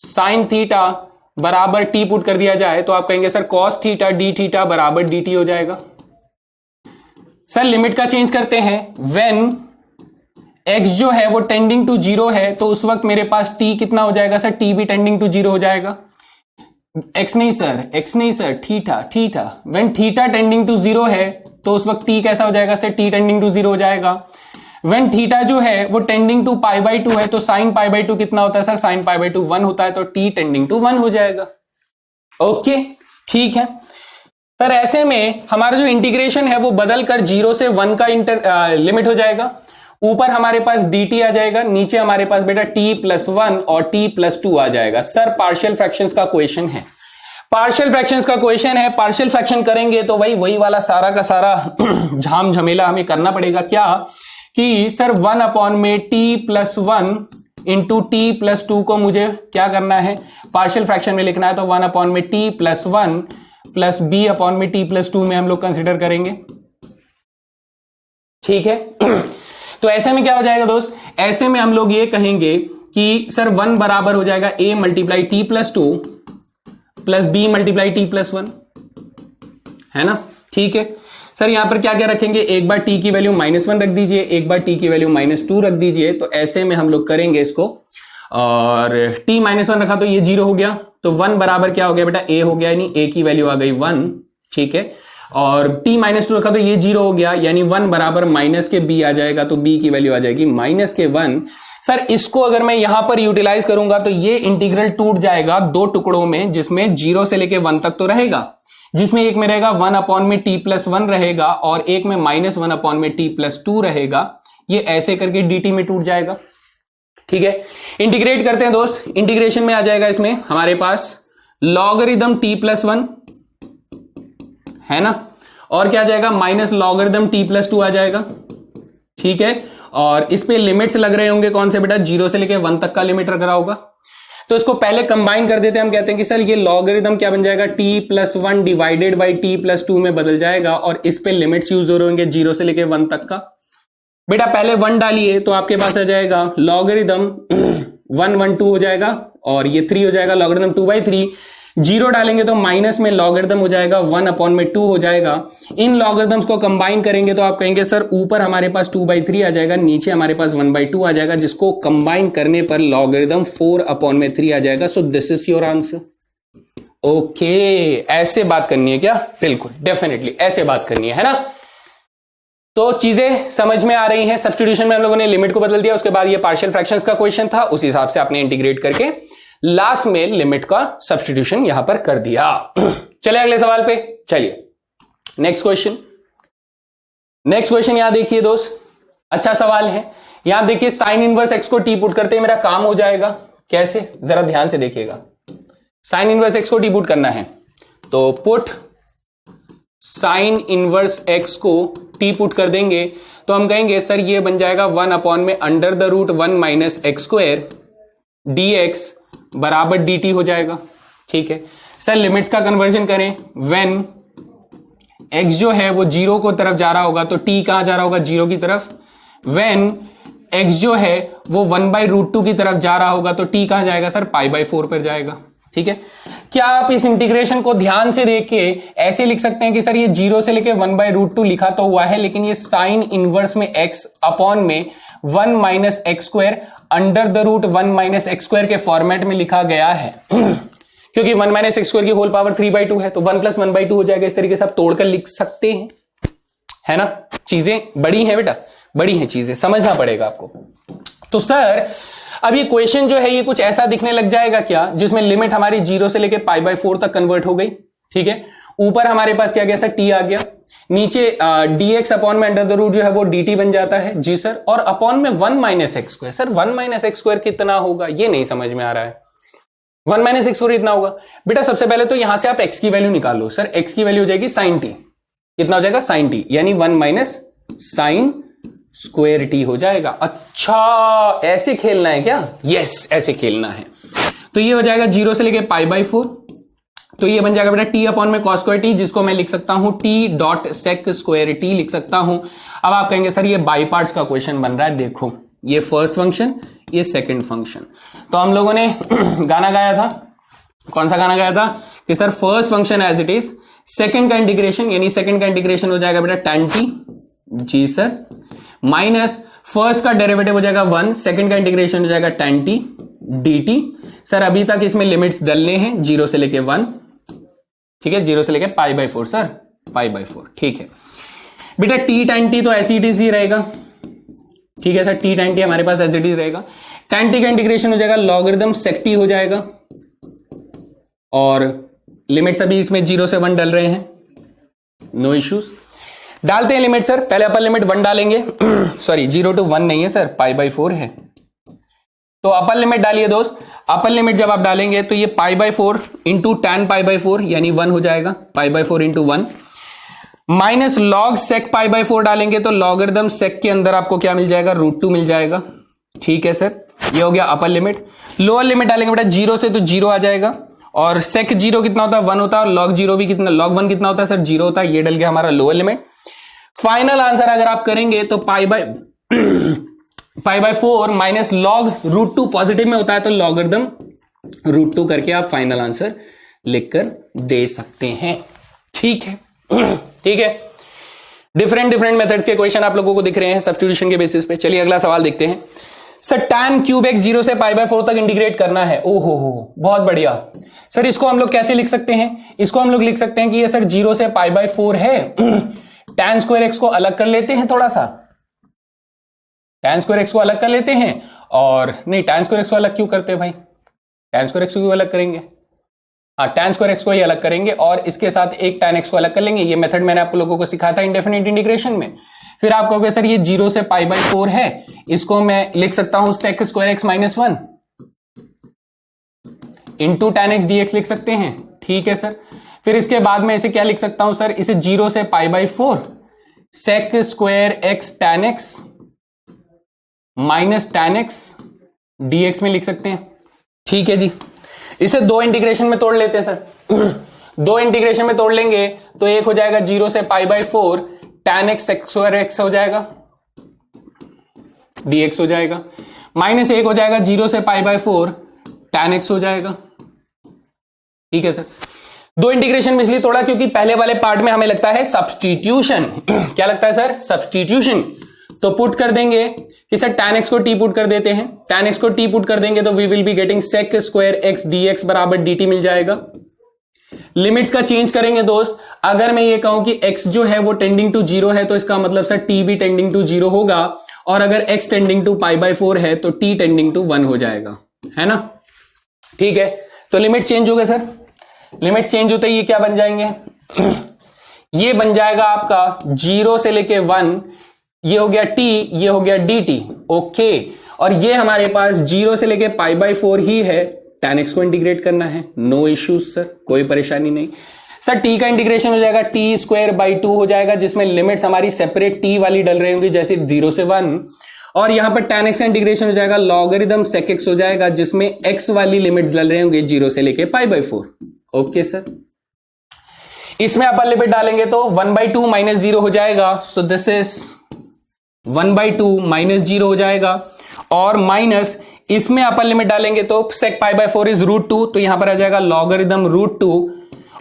[SPEAKER 1] साइन थीटा बराबर टी पुट कर दिया जाए तो आप कहेंगे sir cos theta D theta बराबर डी टी हो जाएगा। सर लिमिट का चेंज करते हैं, व्हेन x जो है वो टेंडिंग टू 0 है तो उस वक्त मेरे पास t कितना हो जाएगा सर, t भी टेंडिंग टू 0 हो जाएगा। x नहीं sir theta, theta when theta tending to 0 है तो उस वक्त t कैसा हो जाएगा सर, t टेंडिंग टू 0 हो जाएगा। व्हेन थीटा जो है वो टेंडिंग टू π/2 है तो साइन π/2 कितना होता है सर, साइन π/2 1 होता है, तो t टेंडिंग टू 1 हो जाएगा। ओके ठीक है सर, ऐसे में हमारा जो इंटीग्रेशन है वो बदल कर 0 से 1 का लिमिट हो जाएगा। ऊपर हमारे पास dt आ जाएगा, नीचे हमारे पास बेटा t + 1 और t + 2 आ जाएगा। सर पार्शियल फ्रैक्शंस का क्वेश्चन है, पार्शियल फ्रैक्शंस का क्वेश्चन है, पार्शियल फ्रैक्शन करेंगे तो वही वाला सारा का सारा झाम झमेला हमें करना पड़ेगा। क्या कि सर 1 में t + 1 इंटू t + 2 को मुझे क्या करना है, पार्शियल फ्रैक्शन में लिखना है, तो 1 में t + 1 प्लस b में t + 2 में हम लोग कंसिडर करेंगे। ठीक है तो ऐसे में क्या हो जाएगा दोस्त, ऐसे में हम लोग ये कहेंगे कि सर 1 बराबर हो जाएगा a × t + 2 plus b × t + 1, है ना? ठीक है सर, यहां पर क्या क्या रखेंगे, एक बार t की वैल्यू -1 रख दीजिए, एक बार t की वैल्यू -2 रख दीजिए। तो ऐसे में हम लोग करेंगे इसको, और t -1 रखा तो ये 0 हो गया, तो 1 बराबर क्या हो गया बेटा, a हो गया, यानी a की वैल्यू आ गई 1। ठीक है, और t -2 रखा तो ये 0 हो गया, यानी 1 बराबर माइनस के b आ जाएगा, तो b की वैल्यू आ जाएगी -1। सर इसको अगर मैं यहां पर यूटिलाइज करूंगा तो ये इंटीग्रल टूट जाएगा 2 टुकड़ों में, जिसमें 0 से लेके 1 तक तो रहेगा, जिसमें एक में रहेगा 1 में t + 1 रहेगा और एक में -1 में t + 2 रहेगा। ये ऐसे करके dt में टूट जाएगा। ठीक है, इंटीग्रेट करते हैं दोस्त, इंटीग्रेशन में आ जाएगा इसमें हमारे पास लॉगरिथम t + 1, है ना, और क्या आ जाएगा माइनस लॉगरिथम t + 2 आ जाएगा। ठीक है, और इस पे लिमिट्स लग रहे होंगे कौन से बेटा, 0 से लेके 1 तक का लिमिट लग रहा होगा। तो इसको पहले कंबाइन कर देते हैं, हम कहते हैं कि सर ये लॉगरिथम क्या बन जाएगा, t + 1 डिवाइडेड बाई t + 2 में बदल जाएगा, और इस पे लिमिट्स यूज हो रहे होंगे 0 से लेके 1 तक का। बेटा पहले 1 डालिए तो आपके पास आ जाएगा लॉगरिथम 1 1 2 हो जाएगा, और ये 3 हो जाएगा लॉगरिथम 2/3। 0 डालेंगे तो माइनस में लॉगरिथम हो जाएगा 1 में 2 हो जाएगा। इन लॉगरिथम्स को कंबाइन करेंगे तो आप कहेंगे सर ऊपर हमारे पास 2/3 आ जाएगा, नीचे हमारे पास 1/2 आ जाएगा, जिसको कंबाइन करने पर लॉगरिथम 4/3 आ जाएगा। So this is your answer. Okay, ऐसे बात करनी है क्या? बिल्कुल डेफिनेटली ऐसे बात करनी है ना? तो चीजें समझ में आ रही हैं। सब्स्टिट्यूशन में हम लोगों ने लिमिट को बदल दिया, उसके बाद ये पार्शियल फ्रैक्शंस का क्वेश्चन था, उस हिसाब से आपने इंटीग्रेट करके लास्ट में लिमिट का सब्स्टिट्यूशन यहां पर कर दिया। चले अगले सवाल पे, चलिए नेक्स्ट क्वेश्चन। नेक्स्ट क्वेश्चन यहां देखिए दोस्त, अच्छा सवाल है। यहां देखिए साइन इनवर्स एक्स को टी पुट करते ही मेरा काम हो जाएगा। कैसे, जरा ध्यान से देखिएगा। साइन इनवर्स एक्स को टी पुट करना है, तो पुट साइन इनवर्स एक्स को टी पुट कर देंगे तो हम कहेंगे सर ये बन जाएगा 1 अपॉन में under the root 1 minus x square d x बराबर डी टी हो जाएगा। ठीक है सर, लिमिट्स का कन्वर्जन करें, व्हेन एक्स जो है वो जीरो को तरफ जा रहा होगा तो टी कहां जा रहा होगा, जीरो की तरफ। व्हेन एक्स जो है वो 1/√2 की तरफ जा रहा होगा तो टी कहां जाएगा सर, π/4 पर जाएगा। ठीक है, क्या आप इस इंटीग्रेशन को ध्यान से देख के ऐसे लिख सकते हैं कि सर ये 0 से लेके 1/√2 लिखा तो हुआ है, लेकिन ये साइन इनवर्स में x अपॉन में 1 minus x square under the root 1 minus x square के फॉर्मेट में लिखा गया है क्योंकि 1 माइनस एक्स स्क्वायर की होल पावर 3/2 है तो 1 + 1/2 हो जाएगा। इस तरीके से आप तोड़कर लिख सकते हैं, है ना। चीजें बड़ी हैं बेटा, बड़ी हैं चीजें, समझना पड़ेगा आपको। तो सर अब ये क्वेश्चन जो है ये कुछ ऐसा दिखने लग जाएगा क्या, जिसमें लिमिट हमारी 0 से लेके π/4 तक कन्वर्ट हो गई। ठीक है, ऊपर हमारे पास क्या गया सर, टी आ गया, नीचे dx अपॉन में अंडर द रूट जो है वो dt बन जाता है। जी सर, और अपॉन में 1 minus x square. Sir 1 minus x square कितना होगा, ये नहीं समझ में आ रहा है। 1 माइनस एक्स स्क्वायर इतना होगा बेटा। सबसे पहले तो यहां से आप x की वैल्यू निकालो। सर x की वैल्यू हो जाएगी साइन टी, कितना हो जाएगा, साइन टी, यानी 1 माइनस साइन स्क्वायर टी हो जाएगा। अच्छा ऐसे खेलना है क्या, यस ऐसे खेलना है। तो ये हो जाएगा 0 से लेके π/4, तो ये बन जाएगा बेटा टी अपॉन में कॉस स्क्वायर टी, जिसको मैं लिख सकता हूं t dot sec square t लिख सकता हूं। अब आप कहेंगे सर ये बाई पार्ट्स का क्वेश्चन बन रहा है। देखो ये फर्स्ट फंक्शन, ये सेकंड फंक्शन। तो हम लोगों ने गाना गाया था, कौन सा गाना गाया था कि sir first function as it is, second का इंटीग्रेशन, यानी सेकंड का इंटीग्रेशन हो जाएगा बेटा tan t, जी सर, माइनस फर्स्ट का डेरिवेटिव हो जाएगा 1, सेकंड का इंटीग्रेशन हो जाएगा tan t dt। सर अभी तक इसमें लिमिट्स डलने हैं 0 से लेके 1, ठीक है, 0 से लेके π/4 सर, π/4। ठीक है बेटा, t tan t तो ऐसी ही रहेगा। ठीक है सर, t tan t हमारे पास एज इट इज रहेगा। tan t का इंटीग्रेशन हो जाएगा लॉगरिथम sec t हो जाएगा, और लिमिट्स अभी इसमें 0 से 1 डल रहे हैं, नो इश्यूज। डालते हैं लिमिट सर, पहले अपर लिमिट 1 डालेंगे सॉरी 0 to 1 नहीं है सर, π/4 है। तो अपर लिमिट डालिए दोस्त। अपर लिमिट जब आप डालेंगे तो ये π/4 इंटू tan π/4 यानी 1 हो जाएगा, π/4 इंटू 1, माइनस लॉग सेक π/4 डालेंगे तो लॉगरिथम सेक के अंदर आपको क्या मिल जाएगा, √2 मिल जाएगा। ठीक है सर, ये हो गया अपर लिमिट। लोअर लिमिट डालेंगे बेटा 0 से तो 0 आ जाएगा, और सेक 0 कितना होता है, 1 होता है, और लॉग 0 भी कितना, लॉग 1 कितना होता है सर, 0 होता है। ये डल गया हमारा लोअर लिमिट। फाइनल आंसर अगर आप करेंगे तो π/4 माइनस लॉग √2 पॉजिटिव में होता है तो लॉगरिथम √2 करके आप फाइनल आंसर लिखकर दे सकते हैं। ठीक है ठीक है, डिफरेंट मेथड्स के क्वेश्चन आप लोगों को दिख रहे हैं सब्स्टिट्यूशन के बेसिस पे। चलिए अगला सवाल देखते हैं। सर tan क्यूब x 0 से π/4 तक इंटीग्रेट करना है। ओहो हो, बहुत बढ़िया सर। इसको हम लोग कैसे लिख सकते हैं, इसको हम लोग लिख सकते हैं कि ये सर 0 से π/4 है tan स्क्वायर x को अलग कर लेते हैं, थोड़ा सा tan स्क्वायर x को अलग कर लेते हैं, और नहीं tan स्क्वायर x को अलग क्यों करते हैं भाई, tan स्क्वायर x को क्यों अलग करेंगे, हाँ tan स्क्वायर x को ही अलग करेंगे, और इसके साथ एक tan x को अलग कर लेंगे। ये मेथड मैंने आप लोगों को सिखाया था इंडेफिनिट इंटीग्रेशन में। फिर आप कहोगे सर ये 0 से π/4 है, इसको मैं लिख सकता हूं sec square x minus 1 into tan x dx लिख सकते हैं। ठीक है सर, फिर इसके बाद में इसे क्या लिख सकता हूं सर, इसे 0 से π/4 sec square x tan x minus tan x dx में लिख सकते हैं। ठीक है जी, इसे दो इंटीग्रेशन में तोड़ लेते हैं सर। दो इंटीग्रेशन में तोड़ लेंगे तो एक हो जाएगा 0 से π/4 tan x sec square x हो जाएगा, dx हो जाएगा, माइनस एक हो जाएगा 0 से π/4 tan x हो जाएगा। ठीक है सर, दो इंटीग्रेशन में इसलिए तोड़ा क्योंकि पहले वाले पार्ट में हमें लगता है सब्स्टिट्यूशन क्या लगता है सर, सब्स्टिट्यूशन। तो पुट कर देंगे कि सर tan x को t पुट कर देते हैं, tan x को t पुट कर देंगे तो we will be getting sec square x dx बराबर dt मिल जाएगा। लिमिट्स का चेंज करेंगे दोस्त। अगर मैं ये कहूं कि x जो है वो टेंडिंग टू 0 है तो इसका मतलब सर t भी टेंडिंग टू 0 होगा, और अगर x टेंडिंग टू π/4 है तो t टेंडिंग टू 1 हो जाएगा, है ना। ठीक है, तो लिमिट चेंज हो गए सर। लिमिट चेंज होते ही ये क्या बन जाएंगे ये बन जाएगा आपका 0 से लेके 1, ये हो गया t, ये हो गया dt। ओके, और ये हमारे पास 0 से लेके π/4 ही है, tan x को इंटीग्रेट करना है, नो इश्यूज सर, कोई परेशानी नहीं सर। t का इंटीग्रेशन हो जाएगा t²/2 हो जाएगा, जिसमें लिमिट्स हमारी सेपरेट t वाली डल रही होंगी, जैसे 0 से 1। और यहां पर tan x का इंटीग्रेशन हो जाएगा लॉगरिदम sec x हो जाएगा, जिसमें x वाली लिमिट्स डल रहे होंगे 0 से लेके π/4। ओके सर, इसमें अपर लिमिट डालेंगे तो 1/2 माइनस 0 हो जाएगा, सो दिस इज 1/2 माइनस 0 हो जाएगा। और माइनस इसमें अपर लिमिट डालेंगे तो sec π/4 इज √2, तो यहां पर आ जाएगा लॉगरिदम √2,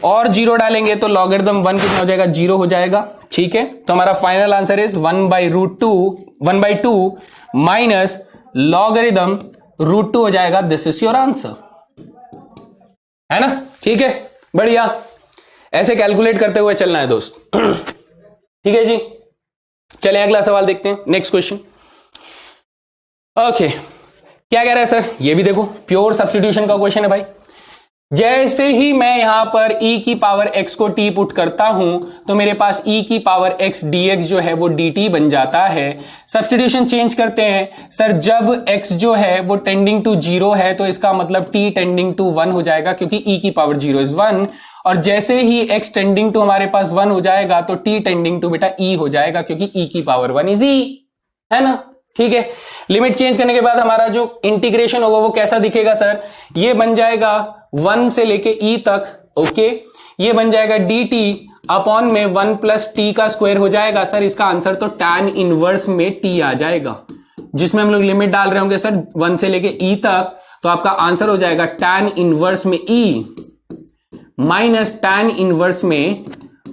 [SPEAKER 1] और 0 डालेंगे तो लॉगरिदम 1 कितना हो जाएगा, 0 हो जाएगा। ठीक है, तो हमारा final answer is 1/2 minus logarithm √2 हो जाएगा। दिस इज योर आंसर, है ना? ठीक है, बढ़िया, ऐसे कैलकुलेट करते हुए चलना है दोस्त। ठीक है जी, चलिए अगला सवाल देखते हैं, नेक्स्ट क्वेश्चन। ओके, क्या कह रहा है सर, ये भी देखो प्योर सब्स्टिट्यूशन का क्वेश्चन है भाई। जैसे ही मैं यहां पर e की पावर x को t पुट करता हूं तो मेरे पास e की पावर x dx जो है वो dt बन जाता है। सब्स्टिट्यूशन चेंज करते हैं सर, जब x जो है वो टेंडिंग टू 0 है तो इसका मतलब t टेंडिंग टू 1 हो जाएगा, क्योंकि e की पावर 0 इज 1। और जैसे ही x टेंडिंग टू हमारे पास 1 हो जाएगा तो t टेंडिंग टू बेटा e हो जाएगा, क्योंकि e की पावर 1 इज e, है ना? ठीक है, लिमिट चेंज करने के बाद हमारा जो इंटीग्रेशन होगा वो कैसा दिखेगा सर, ये बन जाएगा 1 से लेके e तक। ओके, ये बन जाएगा dt अपॉन में 1 प्लस t का स्क्वायर हो जाएगा। सर इसका आंसर तो tan इनवर्स में t आ जाएगा, जिसमें हम लोग लिमिट डाल रहे होंगे सर 1 से लेके e तक, तो आपका आंसर हो जाएगा tan इनवर्स में e माइनस tan इनवर्स में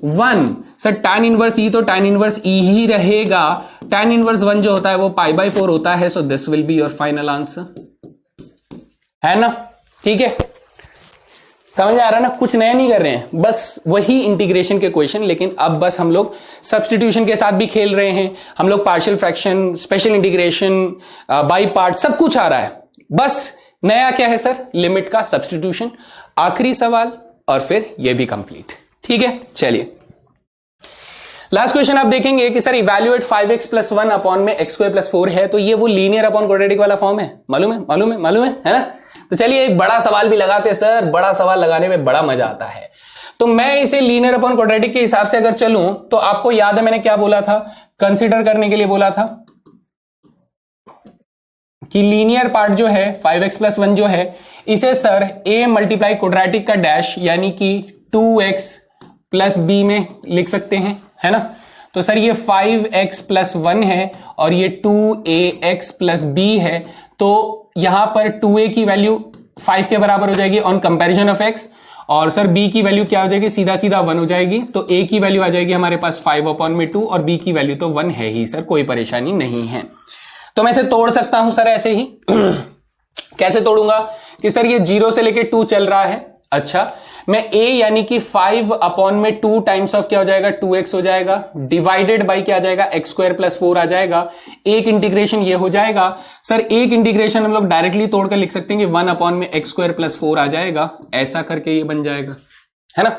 [SPEAKER 1] 1। सर tan इनवर्स e तो tan इनवर्स e ही रहेगा, tan इनवर्स 1 जो होता है वो π/4 होता है, so this will be your final answer, है ना? ठीक है, समझ में आ रहा है ना? कुछ नया नहीं कर रहे हैं, बस वही इंटीग्रेशन के क्वेश्चन, लेकिन अब बस हम लोग सब्स्टिट्यूशन के साथ भी खेल रहे हैं। हम लोग partial fraction, special integration, by part, सब कुछ आ रहा है। बस नया क्या है सर, लिमिट का सब्स्टिट्यूशन। आखिरी सवाल और फिर यह भी कंप्लीट। ठीक है, चलिए लास्ट क्वेश्चन आप देखेंगे कि सर इवैल्यूएट 5x + 1 अपॉन में x² + 4 है, तो ये वो लीनियर अपॉन क्वाड्रेटिक वाला फॉर्म है, मालूम है, मालूम है, मालूम है ना? तो चलिए एक बड़ा सवाल भी लगाते हैं सर, बड़ा सवाल लगाने में बड़ा मजा आता है। तो मैं इसे लीनियर अपॉन क्वाड्रेटिक के हिसाब से अगर चलूं तो आपको याद है मैंने क्या बोला था, कंसीडर करने के लिए बोला था कि लीनियर पार्ट जो है 5x + 1 जो है, इसे सर a मल्टीप्लाई क्वाड्रेटिक का डैश यानी कि 2x + b में लिख सकते हैं, है ना? तो सर ये 5x + 1 है और ये 2ax + b है, तो यहां पर 2a की वैल्यू 5 के बराबर हो जाएगी ऑन कंपैरिजन ऑफ x, और सर b की वैल्यू क्या हो जाएगी, सीधा सीधा 1 हो जाएगी। तो a की वैल्यू आ जाएगी हमारे पास 5/2 और b की वैल्यू तो 1 है ही सर, कोई परेशानी नहीं है। तो मैं इसे तोड़ सकता हूं सर ऐसे ही। कैसे तोड़ूंगा कि सर ये 0 से लेके 2 चल रहा है। अच्छा, मैं a यानी कि 5/2 टाइम्स ऑफ क्या हो जाएगा, 2x हो जाएगा, डिवाइडेड बाई क्या आ जाएगा, x² + 4 आ जाएगा। एक इंटीग्रेशन ये हो जाएगा सर, एक इंटीग्रेशन हम लोग डायरेक्टली तोड़कर लिख सकते हैं कि 1 x² + 4 आ जाएगा, ऐसा करके ये बन जाएगा, है ना?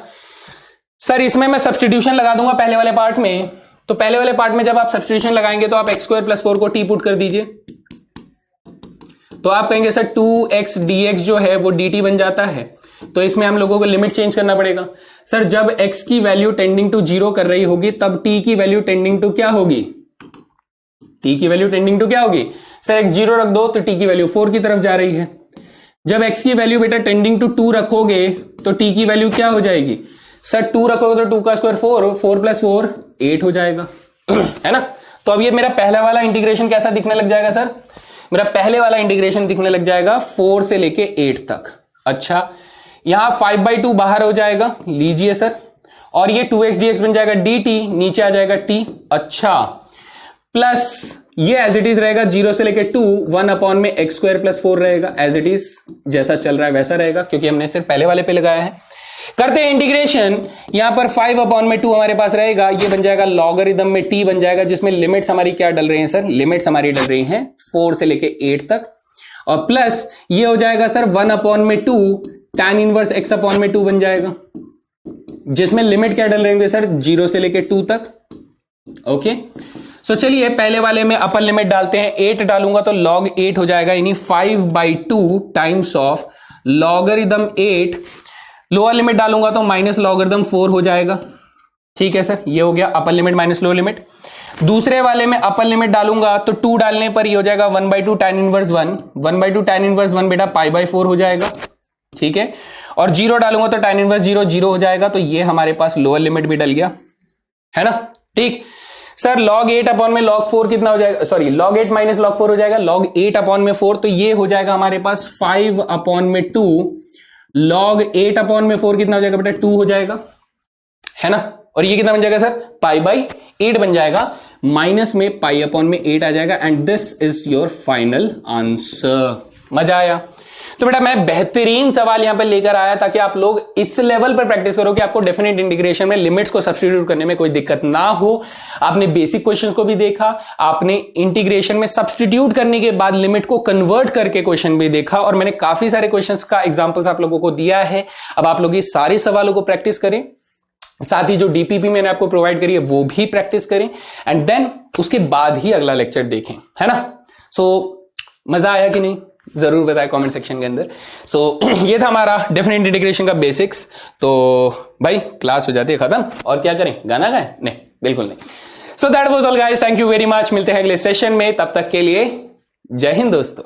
[SPEAKER 1] सर इसमें मैं सब्स्टिट्यूशन लगा दूंगा पहले वाले पार्ट में। तो पहले वाले पार्ट में जब आप सब्स्टिट्यूशन लगाएंगे तो आप x² + 4 को t पुट कर दीजिए, तो आप कहेंगे सर 2x dx जो है वो dt बन जाता है। तो इसमें हम लोगों को लिमिट चेंज करना पड़ेगा सर, जब x की वैल्यू टेंडिंग टू 0 कर रही होगी तब t की वैल्यू टेंडिंग टू क्या होगी, t की वैल्यू टेंडिंग टू क्या होगी सर, x 0 रख दो तो t की वैल्यू 4 की तरफ जा रही है। जब x की वैल्यू बेटा टेंडिंग टू 2 रखोगे तो t की वैल्यू क्या हो जाएगी सर, 2 रखोगे तो 2 का स्क्वायर 4, 4 + 4 8 हो जाएगा, है ना? तो अब ये मेरा पहला वाला इंटीग्रेशन कैसा दिखने लग जाएगा सर, मेरा पहले वाला इंटीग्रेशन दिखने लग जाएगा 4 से लेके 8 तक। अच्छा, यहां 5/2 बाहर हो जाएगा, लीजिए सर, और ये 2x dx बन जाएगा dt, नीचे आ जाएगा t। अच्छा, प्लस ये एज इट इज रहेगा 0 से लेके 2, 1 x² + 4 रहेगा, एज इट इज जैसा चल रहा है वैसा रहेगा, क्योंकि हमने सिर्फ पहले वाले पे लगाया है। करते हैं इंटीग्रेशन, यहां पर 5/2 हमारे पास रहेगा, ये बन जाएगा लॉगरिदम में t बन जाएगा, जिसमें लिमिट्स हमारी क्या डल रही हैं सर, लिमिट्स हमारी डल रही हैं 4 से लेके 8 तक, और प्लस ये हो जाएगा सर 1/2 tan इनवर्स x/2 बन जाएगा, जिसमें लिमिट क्या डल रहे होंगे सर, 0 से लेके 2 तक। ओके, तो चलिए पहले वाले में अपर लिमिट डालते हैं। 8 डालूंगा तो log 8 हो जाएगा, यानी 5/2 times of logarithm 8। Lower limit डालूंगा तो माइनस लॉगरिदम 4 हो जाएगा। ठीक है सर, ये हो गया upper limit minus lower limit. दूसरे वाले में अपर लिमिट डालूंगा तो 2 डालने पर ये हो जाएगा 1/2 tan इनवर्स 1। 1/2 tan इनवर्स 1 बेटा π/4 हो जाएगा। ठीक है, और 0 डालूंगा तो tan इनवर्स 0 0 हो जाएगा। तो ये हमारे पास लोअर लिमिट भी डल गया, है ना। ठीक सर, log 8 अपॉन में log 4 कितना हो जाएगा, सॉरी log 8 माइनस log 4 हो जाएगा, log 8 अपॉन में 4, तो ये हो जाएगा हमारे पास 5/2 log 8 अपॉन में 4 कितना हो जाएगा बेटा 2 हो जाएगा, है ना। और ये कितना बन जाएगा सर, π/8 बन जाएगा, माइनस में π/में 8 आ जाएगा। And this is your final answer. मजा आया। तो बेटा मैं बेहतरीन सवाल यहां पर लेकर आया ताकि आप लोग इस लेवल पर प्रैक्टिस करो कि आपको डेफिनेट इंटीग्रेशन में लिमिट्स को सब्स्टिट्यूट करने में कोई दिक्कत ना हो। आपने बेसिक क्वेश्चंस को भी देखा, आपने इंटीग्रेशन में सब्स्टिट्यूट करने के बाद लिमिट को कन्वर्ट करके क्वेश्चन भी देखा, और मैंने काफी सारे क्वेश्चंस का एग्जांपल्स आप लोगों को दिया है। अब आप लोग ये सारे सवालों को प्रैक्टिस करें, साथ ही जो डीपीपी मैंने आपको प्रोवाइड करी है वो भी प्रैक्टिस करें, एंड देन उसके बाद ही अगला लेक्चर देखें, है ना। सो मजा आया कि नहीं, जरूर बताएं कमेंट सेक्शन के अंदर। सो ये था हमारा डेफिनेट इंटीग्रेशन का बेसिक्स। तो भाई क्लास हो जाती है खत्म, और क्या करें, गाना गाएं? नहीं, बिल्कुल नहीं। So that was all guys, thank you very much. मिलते हैं अगले सेशन में, तब तक के लिए जय हिंद दोस्तों।